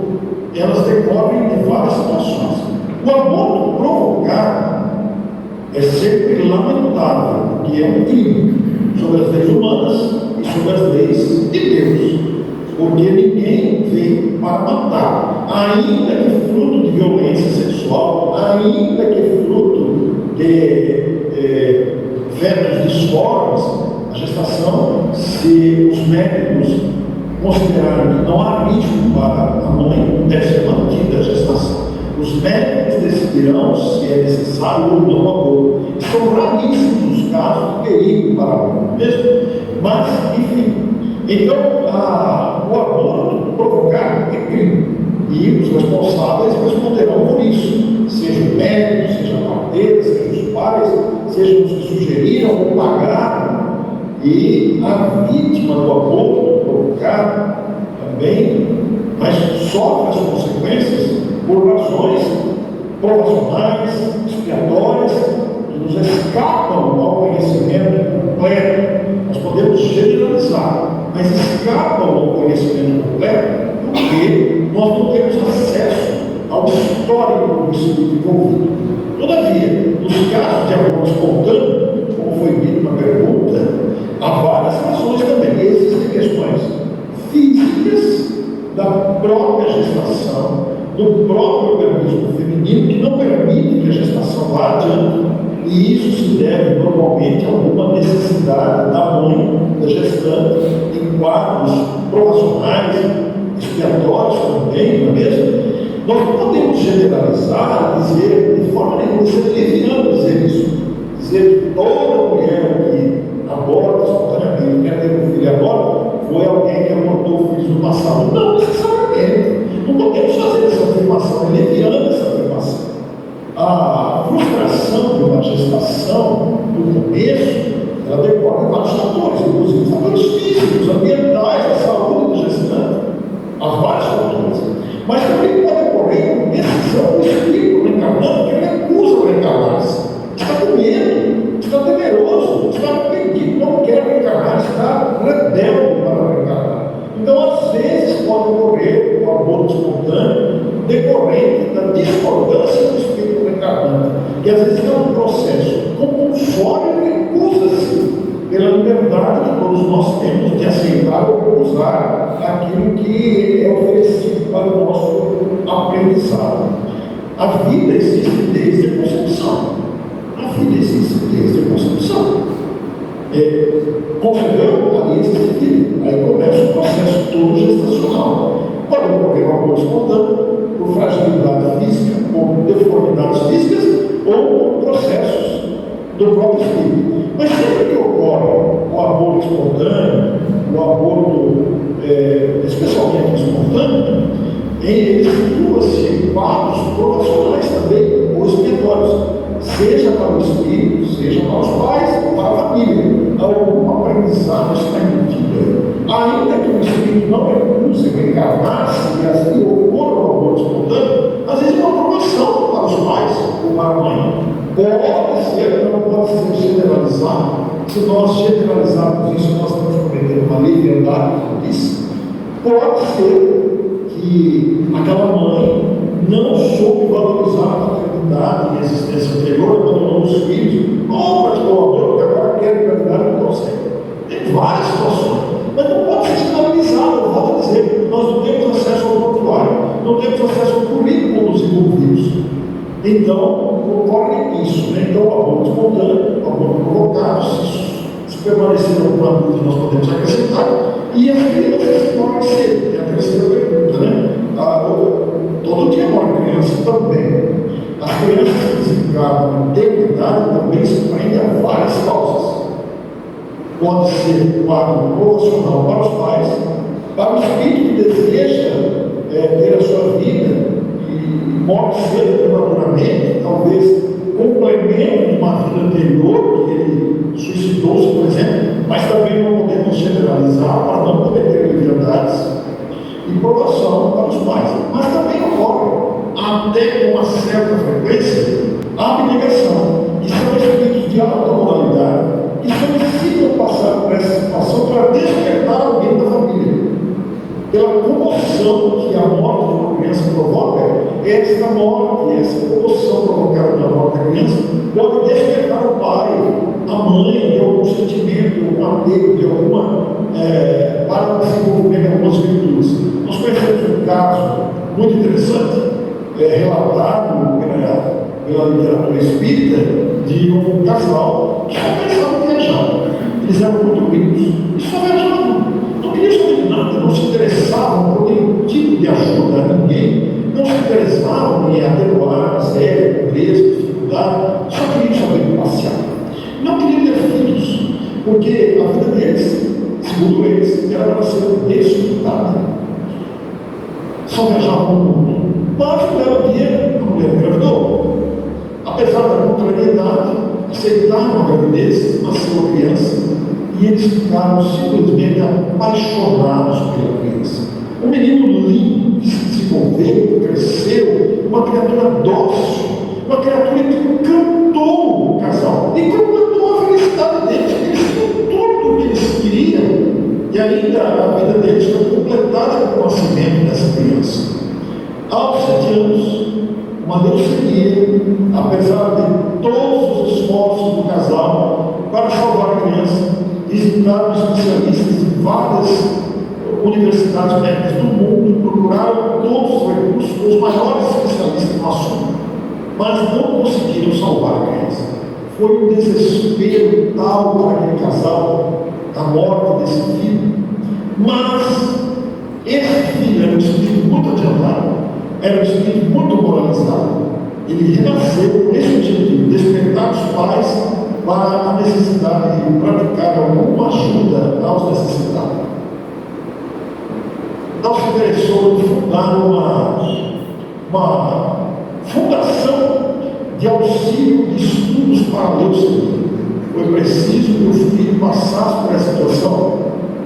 elas decorrem de várias situações. O aborto provocado é sempre lamentável, porque é um crime sobre as leis humanas e sobre as leis de Deus, porque ninguém veio para matar, ainda que fruto de violência sexual, ainda que fruto de fetos disformes. A gestação, se os médicos considerarem que não há risco para a mãe, deve ser mantida a gestação. Os médicos decidirão se é necessário ou não o aborto. São raríssimos os casos de perigo para a mãe mesmo. Mas, enfim, então o aborto provocado é crime. E os responsáveis responderão por isso. Seja o médico, seja a parteira, seja os pais, sejam os que sugeriram ou pagaram. E a vítima do aborto provocado também, mas sofre as consequências por razões provacionais, expiatórias, que nos escapam ao conhecimento completo. Nós podemos generalizar, mas escapam ao conhecimento completo porque nós não temos acesso ao histórico do espírito envolvido. Todavia, nos casos de aborto espontâneo, como foi dito na pergunta, há várias razões também. Existem questões físicas da própria gestação, do próprio organismo feminino, que não permite que a gestação vá adiante, e isso se deve normalmente a alguma necessidade da mãe, da gestante, em quadros provacionais, expiatórios também, não é mesmo? Nós não podemos generalizar, dizer, de forma nenhuma, ser leviano dizer isso, dizer que toda mulher que aborta espontaneamente, quer ter um filho agora, foi alguém que abortou filhos no passado. Não necessariamente. Não podemos fazer essa afirmação, é leviana essa afirmação. A frustração de uma gestação, no começo, ela decorre de vários fatores, inclusive fatores físicos, ambientais, da saúde da gestante. Há vários fatores. Mas também pode ocorrer uma decisão do espírito reencarnado que recusa que às vezes é um processo compulsório e recusa-se pela liberdade que todos nós temos de aceitar ou usar aquilo que é oferecido para o nosso aprendizado. A vida existe desde a concepção. A vida existe desde a concepção. Concebeu, ali existe vida. Aí começa o processo todo gestacional. Pode ocorrer um aborto espontâneo, por fragilidade física, por deformidades físicas, ou por processos do próprio espírito. Mas sempre que ocorre o aborto espontâneo, o aborto especialmente espontâneo, ele situa-se em quadros profissionais também, ou expiatórios, seja para o espírito, seja para os pais, ou para a família. Algum aprendizado está embutido. Ainda que o espírito não recuse reencarnar-se e assim ocorra o aborto espontâneo, às vezes é uma promoção para os pais ou para a mãe. Pode ser, não pode ser generalizado. Se nós generalizarmos isso, nós estamos cometendo uma leviandade, como disse. Pode ser que aquela mãe não soube valorizar a paternidade e a existência anterior, abandonou os filhos, ou praticou o amor, porque agora quer engravidar e não consegue. Tem várias situações, mas não pode ser generalizado. Eu volto a dizer, nós não temos acesso ao portuário, não temos acesso ao currículo dos envolvidos. Então, ocorre isso, né? Então, o aborto espontâneo, o aborto provocado, se permanecer alguma dúvida, nós podemos acrescentar. E as crianças morrem cedo, é a terceira pergunta, né? Todo dia morre criança também. As crianças que desencarnam em tenra idade também se prendem a várias causas. Pode ser um quadro proporcional para os pais, para o espírito que deseja ter a sua vida e morre cedo prematuramente, talvez complemento de uma vida anterior, que ele suicidou-se, por exemplo, mas também não podemos generalizar para não cometer leviandades e provação para os pais. Mas também ocorre, até com uma certa frequência, a abnegação. E são espíritos de alta moralidade que solicitam passar por essa situação para despertar alguém da família. Pela comoção que a morte de uma criança provoca, esta morte, essa comoção provocada pela morte da criança, pode despertar o pai, a mãe, de algum sentimento, um apego, de alguma, para o desenvolvimento de algumas virtudes. Nós conhecemos um caso muito interessante, relatado pela literatura espírita, de um casal que só pensava em viajar. Eles eram muito ricos e só viajavam. Não queriam saber de nada, não se interessavam por nenhum tipo de ajuda a ninguém, não se interessavam em atenuar a miséria, a pobreza, a dificuldade, só queriam saber de passear. Não queriam ter filhos, porque a vida deles, segundo eles, era para ser desfrutada. Só viajavam no mundo. Mas um belo dia, a mulher engravidou. Apesar da contrariedade, aceitaram a gravidez, nasceu a criança, e eles ficaram simplesmente apaixonados pela criança. Um menino lindo que se desenvolveu, cresceu, uma criatura dócil, uma criatura que encantou o casal e completou a felicidade deles, porque eles tinham tudo o que eles queriam, e ainda a vida deles foi completada com o nascimento dessa criança. Aos 7 anos, uma leucemia, apesar de todos os esforços do casal para salvar a criança, visitaram especialistas em várias universidades médicas do mundo, procuraram todos os recursos, os maiores especialistas no assunto, mas não conseguiram salvar a criança. Foi um desespero tal para aquele casal, a morte desse filho. Mas esse filho era um espírito muito adiantado, era um espírito muito moralizado. Ele renasceu com esse objetivo, despertar os pais para a necessidade de praticar alguma ajuda aos necessitados. Não se interessou em fundar uma fundação de auxílio de estudos para a leucemia. Foi preciso que o filho passasse por essa situação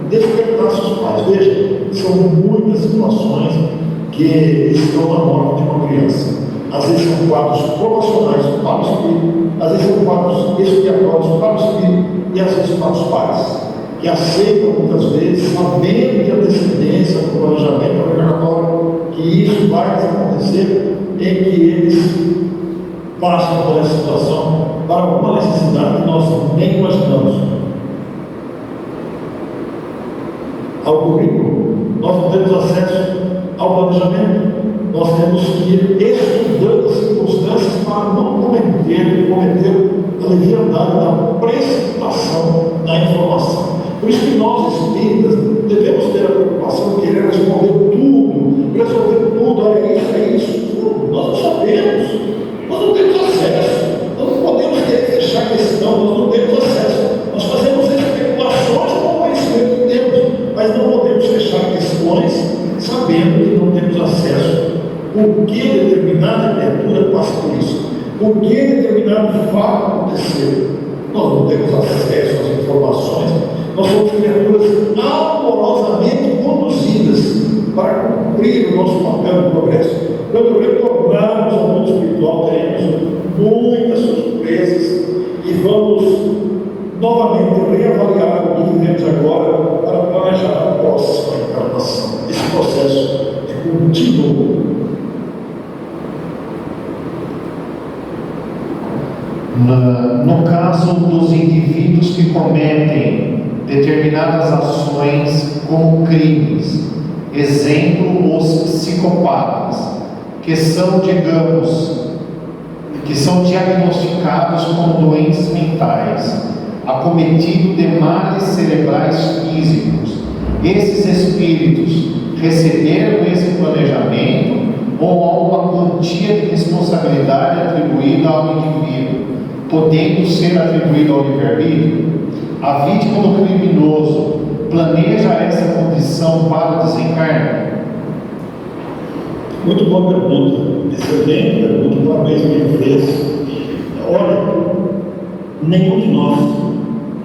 e despertasse os pais. Veja, são muitas situações que estão na morte de uma criança. Às vezes são quadros promocionais para o espírito, às vezes são quadros expiatórios para o espírito e às vezes para os pais, que aceitam muitas vezes, sabendo de antecedência, com planejamento reencarnatório, que isso vai acontecer, em que eles passam por essa situação, para alguma necessidade que nós nem imaginamos. Ao currículo, nós não temos acesso ao planejamento, nós temos que ir estudando as circunstâncias para não cometer a leviandade da precipitação da informação. Por isso que nós, espíritas, devemos ter a preocupação de querer resolver tudo, é isso, tudo. Nós não sabemos, nós não temos acesso, nós não podemos fechar a questão, nós não temos acesso. Nós fazemos especulações com o conhecimento que temos, mas não podemos fechar questões sabendo que não temos acesso. Por que determinada criatura passa por isso? Por que determinado fato aconteceu? Nós não temos acesso às informações. Nós somos criaturas amorosamente conduzidas para cumprir o nosso papel de progresso. Quando retornarmos ao mundo espiritual, teremos muitas surpresas e vamos novamente reavaliar o que vivemos agora para planejar a próxima encarnação. Esse processo é contínuo. No caso dos indivíduos que cometem determinadas ações como crimes, exemplo, os psicopatas, que são diagnosticados como doentes mentais, acometido de males cerebrais físicos, esses espíritos receberam esse planejamento ou há uma quantia de responsabilidade atribuída ao indivíduo, podendo ser atribuído ao livre-arbítrio? A vítima do criminoso planeja essa condição para o desencarne? Muito boa pergunta, excelente pergunta, parabéns que fez. Olha, nenhum de nós,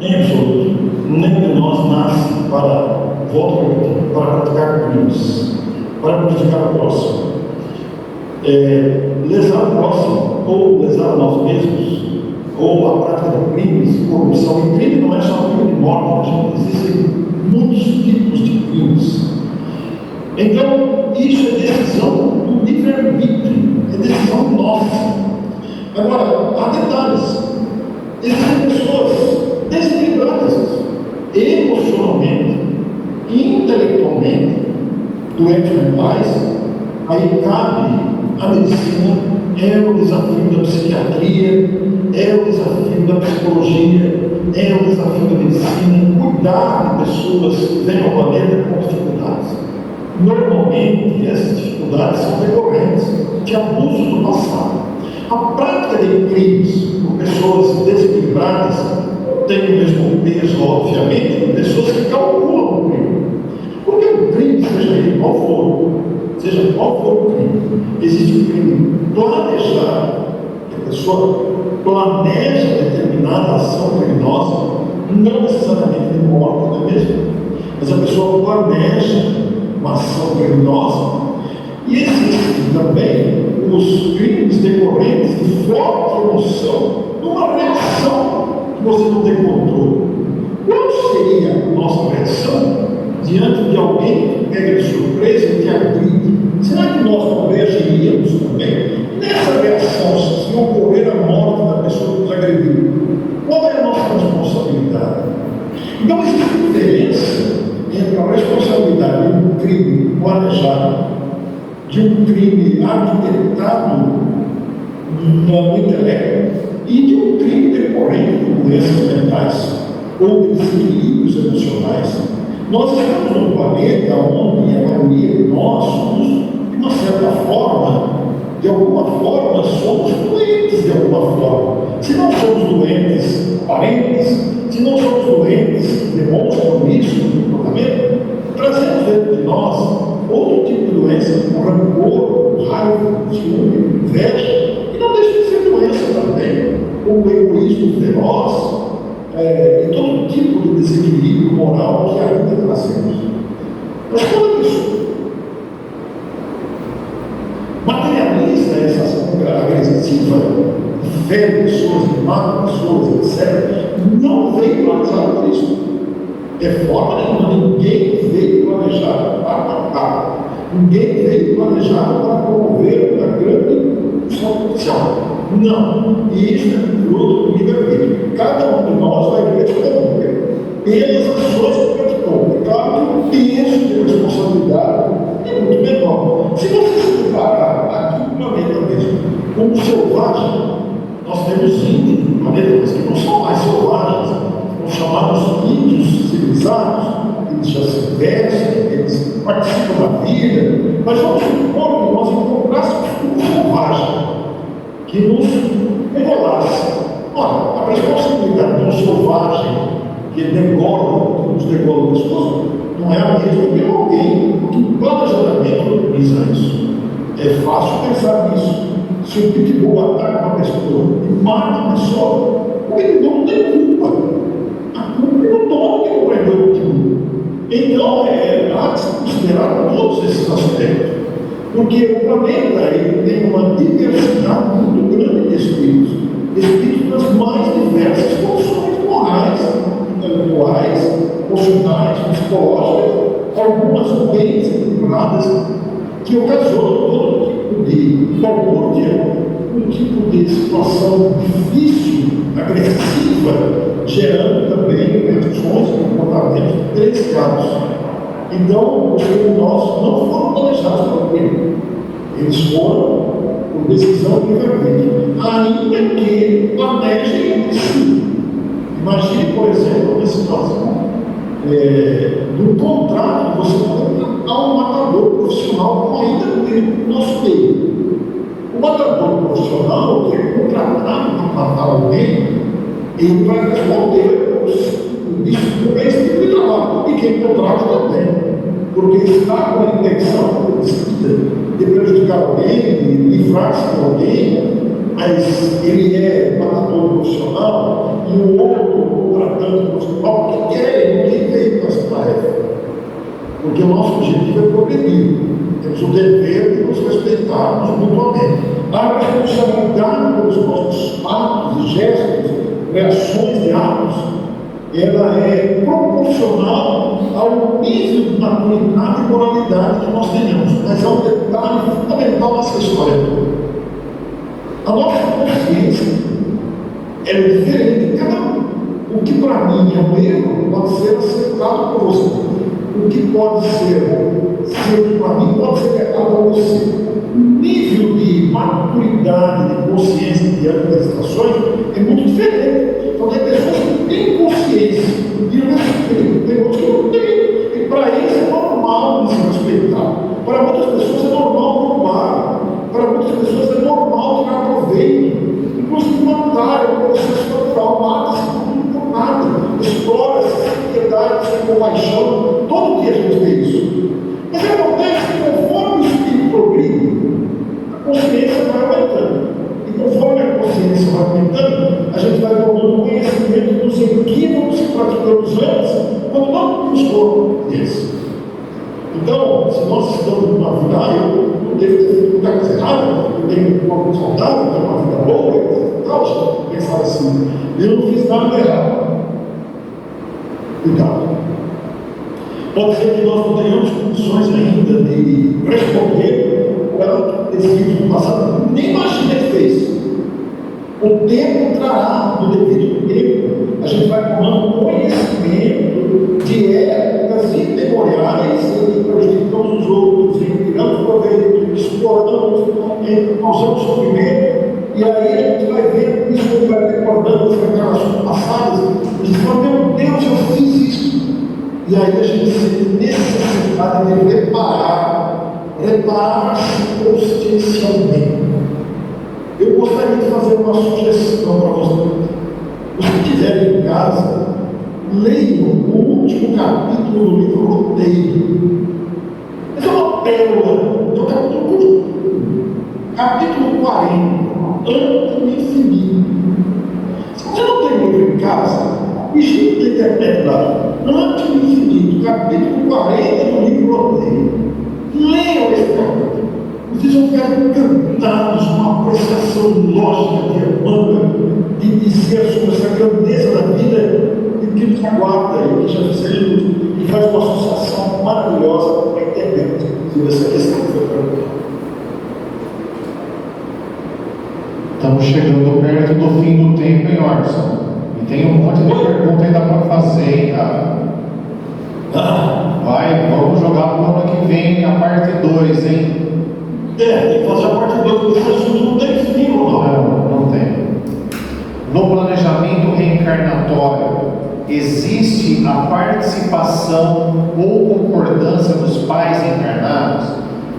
nem absoluto, nenhum de nós nasce para praticar crimes, para prejudicar o próximo. Lesar o próximo, ou lesar nós mesmos, ou a prática de crimes, corrupção. E crime não é só crime de morte, existem muitos tipos de crimes. Então, isso é decisão do livre-arbítrio, é decisão nossa. Agora, há detalhes. Existem pessoas desequilibradas emocionalmente, intelectualmente, doentes mentais. Aí cabe a medicina, é o desafio da psiquiatria, é o desafio da psicologia, é o desafio da medicina, cuidar de pessoas que vêm ao planeta com dificuldades. Normalmente, essas dificuldades são decorrentes de abusos do passado. A prática de crimes por pessoas desequilibradas tem o mesmo peso, obviamente, de pessoas que calculam o crime. Porque o crime, seja ele qual for o crime, existe um crime planejado, que a pessoa planeja determinada ação criminosa, não necessariamente de morte, não é mesmo? Mas a pessoa planeja uma ação criminosa. E existem também os crimes decorrentes de forte emoção, numa reação que você não tem controle. Qual seria a nossa reação diante de alguém que pega de surpresa e te agride? Será que nós não reagiríamos também nessa reação se ocorrer a morte da pessoa que nos agrediu? Qual é a nossa responsabilidade? Então existe diferença entre a responsabilidade de um crime planejado, de um crime arquitetado no intelecto e de um crime decorrente de doenças mentais ou de desequilíbrios emocionais. Nós estamos num planeta onde a maioria de nós somos, de uma certa forma, de alguma forma, somos doentes de alguma forma. Se não somos doentes aparentes, se não somos doentes que demonstram isso no comportamento, trazemos dentro de nós outro tipo de doença, como rancor, raiva, ciúme, inveja, e não deixa de ser doença também, como o egoísmo feroz, e todo tipo de desequilíbrio moral que ainda trazemos. Mas quando isso materializa essa ação agressiva, fere pessoas, mata pessoas, etc., não veio planejado por isso. De forma nenhuma, ninguém veio planejado para matar. Ninguém veio planejado para promover uma grande social. Não. E isso é fruto do livre-arbítrio. Cada um de nós vai responder pelas ações que praticou. É claro que o peso de responsabilidade é muito menor. Se você se comparar aqui no planeta mesmo com o selvagem, nós temos índios no planeta, mas que não são mais selvagens, são chamados índios civilizados, eles já se vestem, eles participam da vida, mas vamos supor que nós encontrássemos um selvagem que nos revelasse: olha, a responsabilidade de um selvagem que degola, que nos degola pessoas, não é a mesma de alguém que planejadamente organiza isso. É fácil pensar nisso. Se o pitbull ataca uma pessoa e mata a pessoa, o pitbull não tem culpa. A culpa é do dono que compreendeu o pitbull. Então, há de se considerar todos esses aspectos. Porque o planeta ele tem uma diversidade muito grande de espíritos. Espíritos das mais diversas condições morais, intelectuais, emocionais, psicológicas, algumas bem desequilibradas, que ocasionam todo tipo de angústia, um tipo de situação difícil, agressiva, gerando também reações e comportamentos diferenciados. Então, os criminosos não foram planejados para crime. Eles foram por decisão livre-arbítrio, ainda que planejem entre si. Imagine, por exemplo, uma situação do contrato, você contratar um matador profissional, como ainda tem no nosso meio. O matador profissional, que é contratado para matar alguém, ele vai responder por esse tipo de trabalho. E quem contrata também, porque está com a intenção de prejudicar alguém, de livrar-se de alguém, mas ele é matador profissional e o outro tratante profissional que quer, ninguém veio com essa tarefa. Porque o nosso objetivo é progredir. Temos o dever de nos respeitarmos mutuamente. A responsabilidade pelos nossos atos e gestos, reações de atos, ela é proporcional ao nível de maturidade e moralidade que nós tenhamos. Mas há um detalhe fundamental nessa história toda. A nossa consciência é diferente de cada um. O que para mim é um erro pode ser aceitado por você. O que pode ser certo para mim pode ser errado para você. O nível de maturidade, de consciência diante das situações é muito diferente. Então tem pessoas que têm consciência e não respeitam. Tem outros que não têm. E para eles é normal se respeitar. Para muitas pessoas é normal roubar. Para muitas pessoas é normal tirar proveito. Inclusive matar é um processo natural. Mata-se por nada. Explora-se sem piedade, sem compaixão. Todo dia a gente vê isso. Mas acontece que conforme o espírito progride, a consciência vai aumentando. E conforme a consciência vai aumentando, a gente vai tomando conhecimento dos equívocos que praticamos antes, quando não tínhamos consciência. Então, se nós estamos numa vida, eu não devo ter feito muita coisa errada, eu tenho um corpo saudável, eu tenho uma vida boa, tal, deixa eu pensar assim, eu não fiz nada errado. Cuidado. Pode ser que nós não tenhamos condições ainda de responder para decidir no passado, nem imagina que fez. O tempo trará, no devido tempo, a gente vai tomando conhecimento de épocas imemoriais em que prejudicamos os outros, em que tiramos proveito, exploramos, causamos sofrimento, e aí a gente vai vendo isso, a gente vai recordando as reencarnações passadas, e diz: meu Deus, eu fiz isso. E aí a gente sente necessidade de reparar-se consciencialmente. Eu gostaria de fazer uma sugestão para vocês. Os que estiverem em casa, leiam o último capítulo do livro Roteiro. Essa é uma pérola, é um capítulo curto. Capítulo 40, Ante o Infinito. Se você não tem livro em casa, digite na internet lá, Ante o Infinito, capítulo 40 do livro Roteiro. Leiam esse capítulo. Vocês vão ficar encantados com uma apreciação lógica de Emmanuel, de dizer sobre essa grandeza da vida e que nos aguarda e que já fizemos, e faz uma associação maravilhosa para entender essa questão que foi perguntada. Estamos chegando perto do fim do tempo, hein, Orson? E tem um monte de pergunta ainda para fazer, hein, cara? Vai, vamos jogar pro ano que vem a parte 2, hein? Tem que fazer a parte 2 desse assunto, não tem fim, não. Não tem. No planejamento reencarnatório, existe a participação ou concordância dos pais encarnados?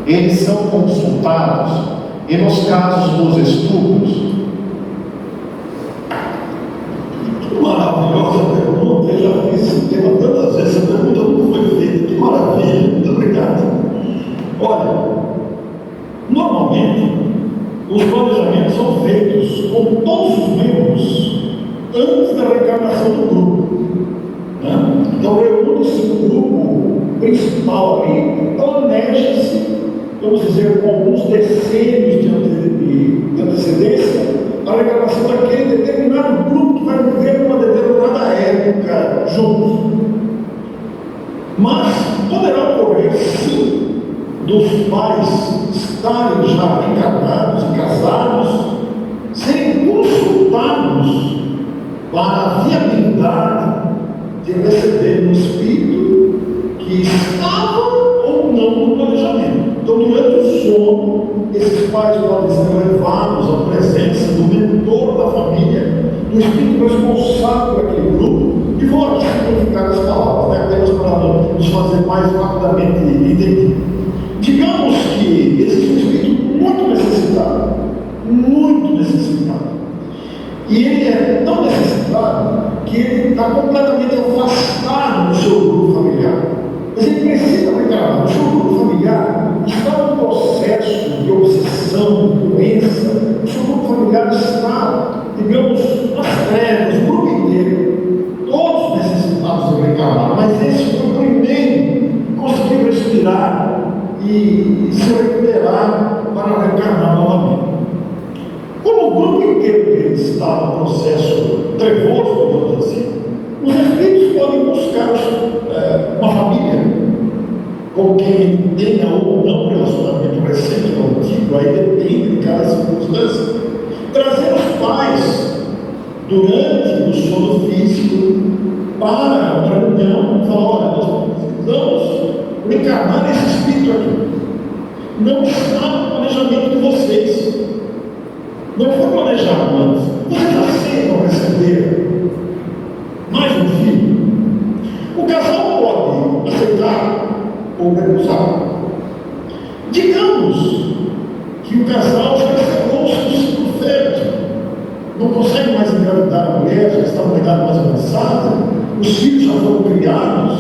Eles são consultados? E nos casos dos estupros? Que maravilhosa pergunta, eu já fiz esse tema tantas vezes, essa pergunta não foi feita, que maravilha, muito obrigado. Olha, normalmente, os planejamentos são feitos com todos os membros antes da reencarnação do grupo. Né? Então, reúne-se o grupo principal ali, planeja-se, vamos dizer, com alguns decênios de antecedência, a reencarnação daquele determinado grupo que vai viver numa determinada época juntos. Mas poderá ocorrer, sim, dos pais estarem já encarnados e casados, serem consultados para a viabilidade de receber um espírito que estava ou não no planejamento. Então, durante o sono, esses pais podem ser levados à presença do mentor da família, do espírito responsável por aquele grupo, e vou aqui simplificar as palavras, né, apenas para nos fazer mais rapidamente entender. Digamos que existe um espírito muito necessitado, e ele é tão necessitado que ele está completamente afastado do seu grupo familiar. Mas ele precisa reencarnar. O seu grupo familiar está num processo de obsessão, de doença. O seu grupo familiar está, digamos, nas trevas, o grupo inteiro, todos necessitados de reencarnar. Mas esse foi o primeiro que conseguiu respirar e se recuperar para reencarnar novamente. Como o grupo inteiro dele está no processo trevoso, digamos assim, os espíritos podem buscar uma família com quem tenha ou não relacionamento recente ou antigo, aí depende de cada circunstância, trazer os pais durante o sono físico para uma reunião e falar: olha, nós precisamos reencarnar esse espírito aqui. Não está no planejamento de vocês. Não foi planejado antes. Vocês aceitam receber mais um filho? O casal pode aceitar ou recusar. Digamos que o casal já encerrou o seu ciclo fértil, não consegue mais engravidar a mulher, já está numa idade mais avançada, os filhos já foram criados.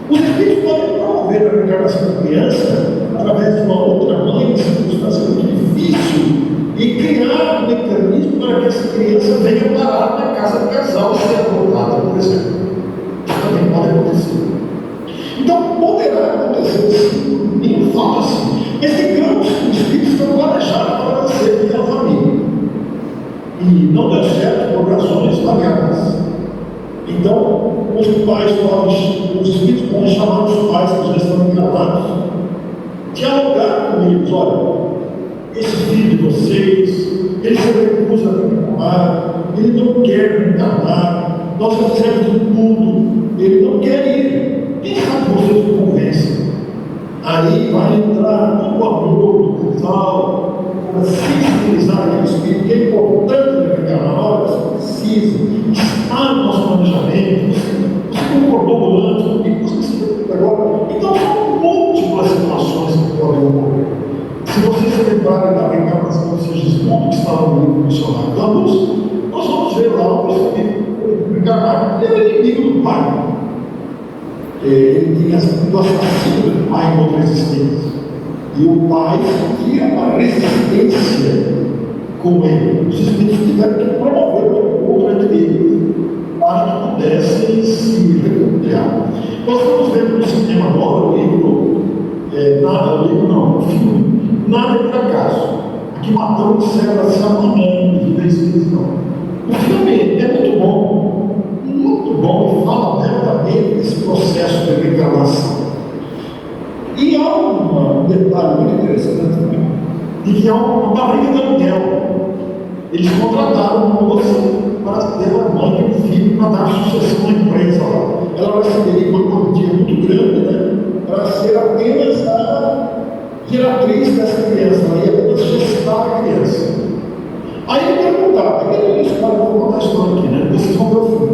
Os espíritos podem promover a reencarnação da criança através de uma outra mãe, em circunstância muito difícil, e criar um mecanismo para que essa criança venha parar na casa do casal e ser adotada, por exemplo. Isso também pode acontecer. Então, poderá acontecer sim, nem fala assim. Mas digamos que os espíritos estão planejados para nascer aquela família. E não deu certo por razões variadas. Então, os espíritos podem chamar os pais que já estão encarnados, dialogar com eles: olha, esse filho de vocês, ele se recusa a reencarnar, ele não quer reencarnar, nós fizemos de tudo, ele não quer ir. Quem sabe vocês me convencem? Aí vai entrar todo o amor do casal, para sensibilizar aquele espírito que é importante reencarnar, olha, você precisa, está no nosso planejamento, você concordou antes, você agora. Então, são múltiplas situações que podem ocorrer. Se vocês se lembrarem da reencarnação de Sigismundo, que estava no livro Missionário da Luz, nós vamos ver lá o espírito reencarnado, ele é inimigo do pai. Ele tinha sido assassino do pai em outra existência. E o pai sentia uma resistência com ele. Os espíritos tiveram que promover o outro entre eles para que pudessem se reconciliar. Nós estamos vendo no cinema agora o livro, o filme, Nada é por acaso. Aqui matamos células se amanhã, de vez em quando. O filme é muito bom, e fala abertamente desse processo de reencarnação. E há um detalhe muito interessante também, de que há uma barriga de aluguel. Eles contrataram uma moça para ser a mãe de um filho para dar sucessão à empresa lá. Ela receberia uma quantia muito grande, né, para ser apenas a geratriz dessa criança, ela ia apenas gestar a criança. Aí me perguntaram, peguei isso, cara, eu vou contar a história aqui, né? Vocês vão ver o filme.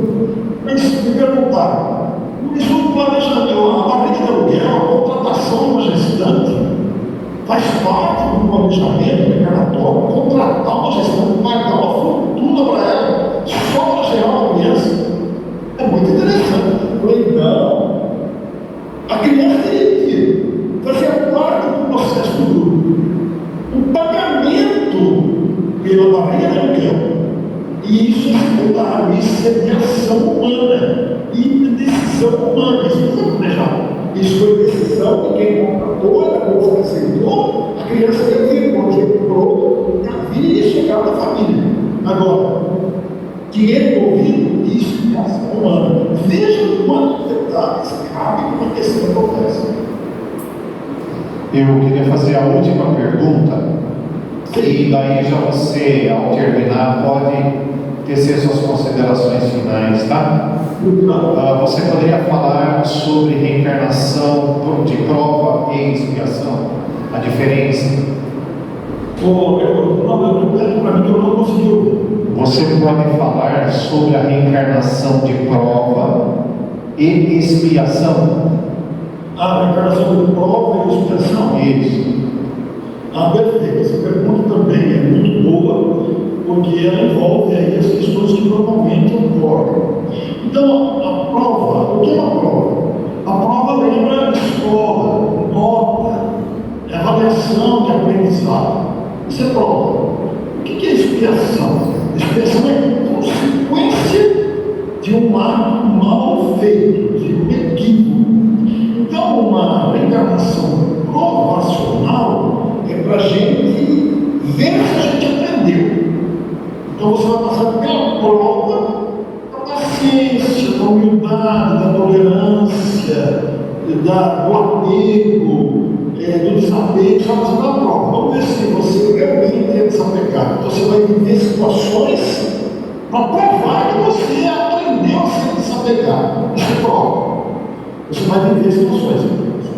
Mas me perguntaram, mas o planejamento, a barriga de aluguel, a contratação de uma gestante, faz parte do planejamento declaratório, contratar uma gestante, pagar uma fortuna para ela, só para gerar uma criança. É muito interessante. Eu falei, não, a criança teria que fazer parte do processo do grupo. O pagamento pela barriga de aluguel. E isso é secundário, isso é de ação humana e de decisão humana. Isso não foi planejado. Isso foi decisão de quem contratou, a moça que aceitou, a criança tem que ir, porque comprou, a vida ia chegar da família. Agora, dinheiro envolvido, isso é ação humana. Veja quantos detalhes cabem numa questão que acontece. Eu queria fazer a última pergunta. E daí já você, ao terminar, pode tecer suas considerações finais, tá? Você poderia falar sobre reencarnação de prova e expiação? A diferença? Não, para mim eu não consegui ouvir. Você pode falar sobre a reencarnação de prova e expiação? A reencarnação de prova e expiação? Isso. Perfeito. Essa pergunta também é muito boa, porque ela envolve aí as questões que normalmente ocorrem. Então, a prova, o que é a prova? A prova lembra escola, nota, avaliação de aprendizado. Isso é prova. O que é expiação? Expiação é consequência de um ato mal feito, de um equívoco. Então, uma reencarnação provacional é para a gente ver se a gente aprendeu. Então você vai passar pela prova da paciência, da humildade, da tolerância, do apego, do desapego. Você vai passar pela prova. Vamos ver se você realmente é desapegado. Então você vai viver situações para provar que você aprendeu a ser desapegado. Isso é prova. Você vai viver situações.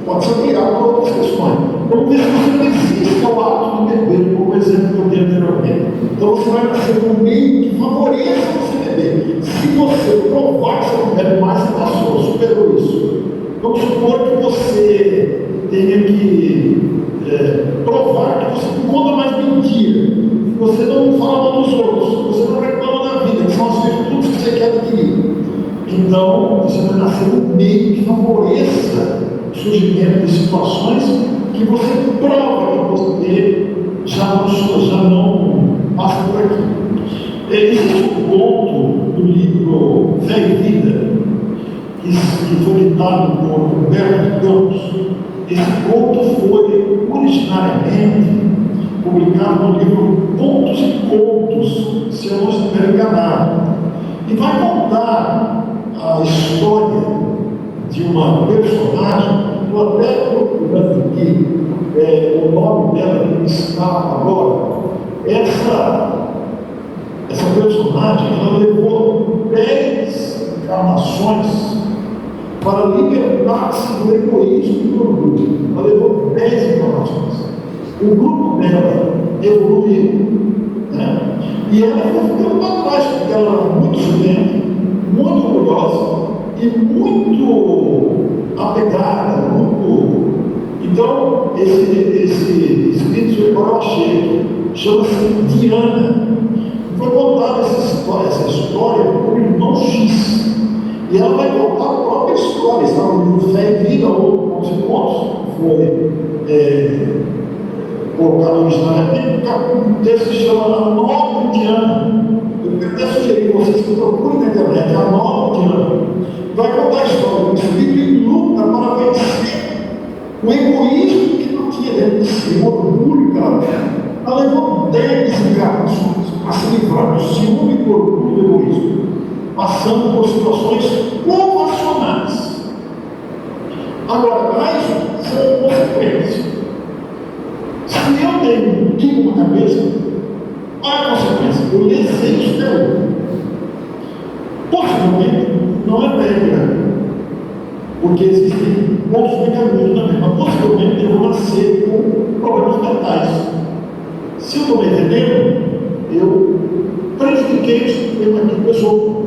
Pode ser criado por outras questões. Vamos ver se você resiste ao ato de beber, como o exemplo que eu dei anteriormente. Então você vai nascer num meio que favoreça você beber. Se você provar que você não bebe mais, você passou, superou isso. Vamos supor que você tenha que provar que você não conta mais mentira, que você não fala mal dos outros, que você não reclama da vida, que são as virtudes que você quer adquirir. Então, você vai nascer num meio que favoreça o surgimento de situações que você prova que você já não passa por aqui. Existe um conto do livro Fé e Vida, que foi ditado por Humberto Campos. Esse conto foi originariamente publicado no livro Contos e Contos, se eu não estiver enganado, e vai contar a história de uma personagem. Eu até estou procurando aqui o nome dela que está agora. Essa personagem, ela levou 10 encarnações para libertar-se do egoísmo e do orgulho. Ela levou 10 encarnações. O grupo dela evoluiu, né? E ela foi ficando para trás, porque ela era muito ciumenta, muito orgulhosa e muito apegada, muito. Então, esse espírito agora eu achei, chama-se Diana. Foi contada essa história por irmão X. E ela vai contar a própria história. Está no livro Fé e Vida, ou Contos e Contos, foi colocado originalmente. Um texto que chama A Nova Diana. Eu até sugeri que vocês que procurem na internet A Nova Diana. Vai contar a história do espírito em luta para vencer o egoísmo que não tinha dentro de si, o orgulho que ela tinha. Ela levou 10 encarnações para se livrar do ciúme, do orgulho e do egoísmo, passando por situações provacionais. Agora, mais são consequências. Se eu tenho um tico na cabeça, qual é a consequência? eu lesei o sistema. Possivelmente, não é regra, porque existem outros mecanismos também, mas possivelmente eu vou nascer com problemas mentais. Se eu tomei veneno, eu prejudiquei o sistema aqui da pessoa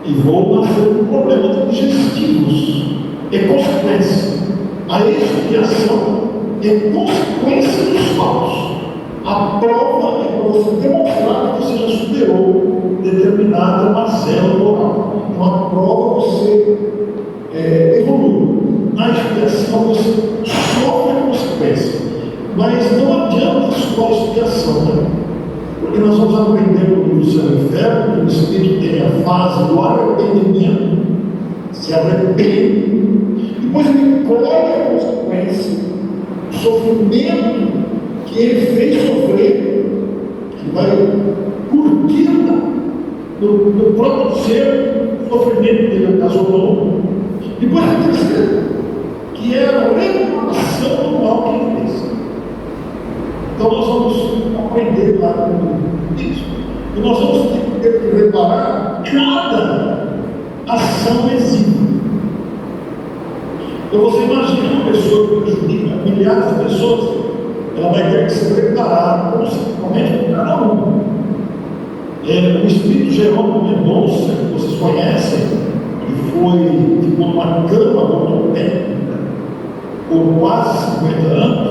e vou nascer com problemas digestivos. É consequência. A expiação é consequência dos fatos. A prova é para você demonstrar que você já superou determinada mazela moral. Então a prova você evolui. Na expiação você sofre a consequência. Mas não adianta só a expiação, né? Porque nós vamos aprender no livro Céu e Inferno que o Espírito tem a fase do arrependimento, se arrepende, depois ele colhe a consequência, o sofrimento que ele fez sofrer, que vai curtir no próprio ser o sofrimento que ele ocasionou. Depois a terceira, que é a reparação do mal que ele fez. Então nós vamos aprender lá com isso. E nós vamos ter que reparar cada ação exígua. Então você imagina uma pessoa que prejudica milhares de pessoas, ela vai ter que se preparar principalmente com cada um. O Espírito Jerônimo Mendonça, que vocês conhecem, que ficou numa cama ortopédica por quase 50 anos,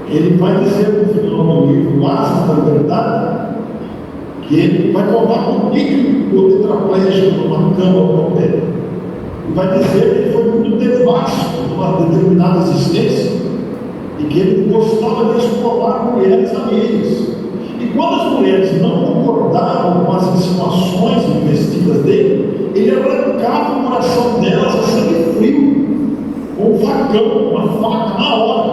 ele vai dizer no final do livro Laços da Verdade, que ele vai contar comigo o tetraplégico numa cama ortopédica. E vai dizer que ele foi muito devasto numa determinada existência e que ele gostava de explorar mulheres amigas. E quando as mulheres não concordavam com as insinuações investidas dele, ele arrancava o coração delas a sangue frio, com um facão, uma faca na hora.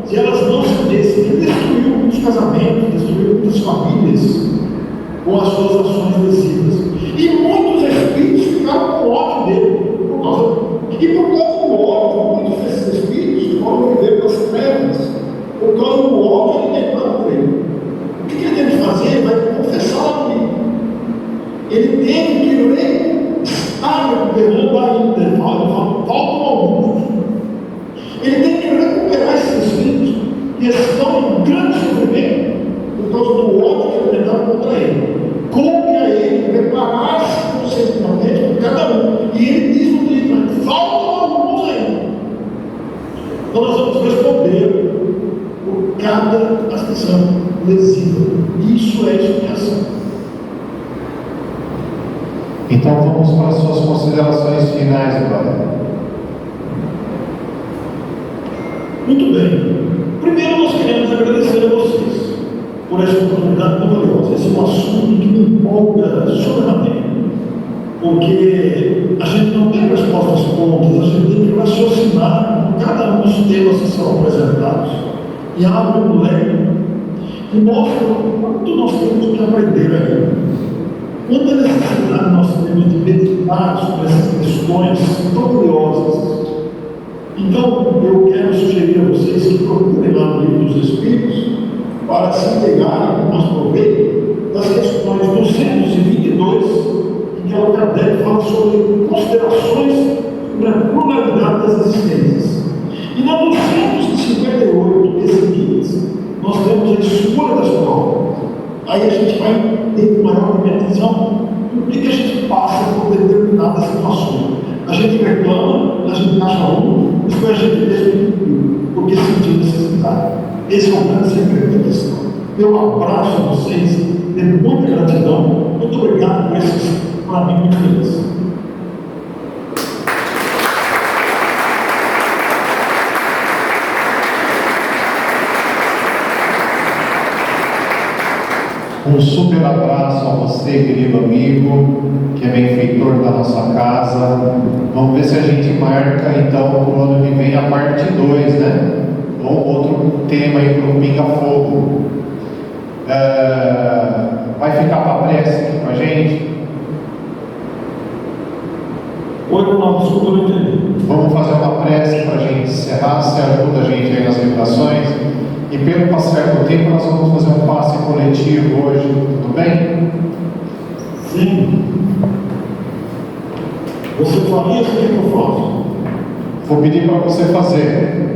Se elas não cedessem, ele destruiu muitos casamentos, destruiu muitas famílias com as suas ações lesivas. E muitos espíritos ficaram com ódio dele. Por causa do ódio, muitos desses espíritos foram viver pelas trevas. Por causa do ódio, ele tentaram por ele. O que ele teve que fazer? Ele vai confessar a mim. Ele teve que estar recuperando ainda. Faltam alguns. Ele tem que recuperar esses espíritos que estão em grande sofrimento por causa do ódio que tentaram contra ele. Coube a ele preparar-se conscientemente por cada um. E ele diz no livro: faltam alguns ainda. Então nós vamos responder por cada ação lesiva. Isso é expiação. Então vamos para as suas considerações finais, brother. Muito bem. Primeiro nós queremos agradecer a vocês por essa oportunidade maravilhosa. Esse é um assunto que me empolga soberanamente, porque a gente não tem respostas prontas, a gente tem que raciocinar com cada um dos temas que são apresentados e abre um leque e mostra o quanto nós temos que aprender ainda. Quanta necessidade nós temos de meditar sobre essas questões tão curiosas. Então, eu quero sugerir a vocês que procurem lá no Livro dos Espíritos para se integrarem com mais proveito das questões 222, em que Allan Kardec fala sobre considerações sobre a pluralidade das existências. E na 258 e seguintes, nós temos a escolha das provas. Aí a gente vai ter maior compreensão do que a gente passa por determinadas situações. A gente reclama, a gente acha ruim, depois a gente mesmo porque sentiu necessidade. Esse é o grande segredo da questão. Eu abraço a vocês, tenho muita gratidão, muito obrigado por esses, para mim, muito feliz. Um super abraço a você, querido amigo, que é benfeitor da nossa casa. Vamos ver se a gente marca, então, para o ano que vem a parte 2, né? Ou outro tema aí para o Pinga Fogo. Vai ficar para a prece aqui com a gente? Oi, Ronaldo, desculpa, não entendi. Vamos fazer uma prece para a gente encerrar. Você ajuda a gente aí nas vibrações? E pelo passar do tempo, nós vamos fazer um passe coletivo hoje, tudo bem? Sim. Você faria isso que eu faço? Vou pedir para você fazer.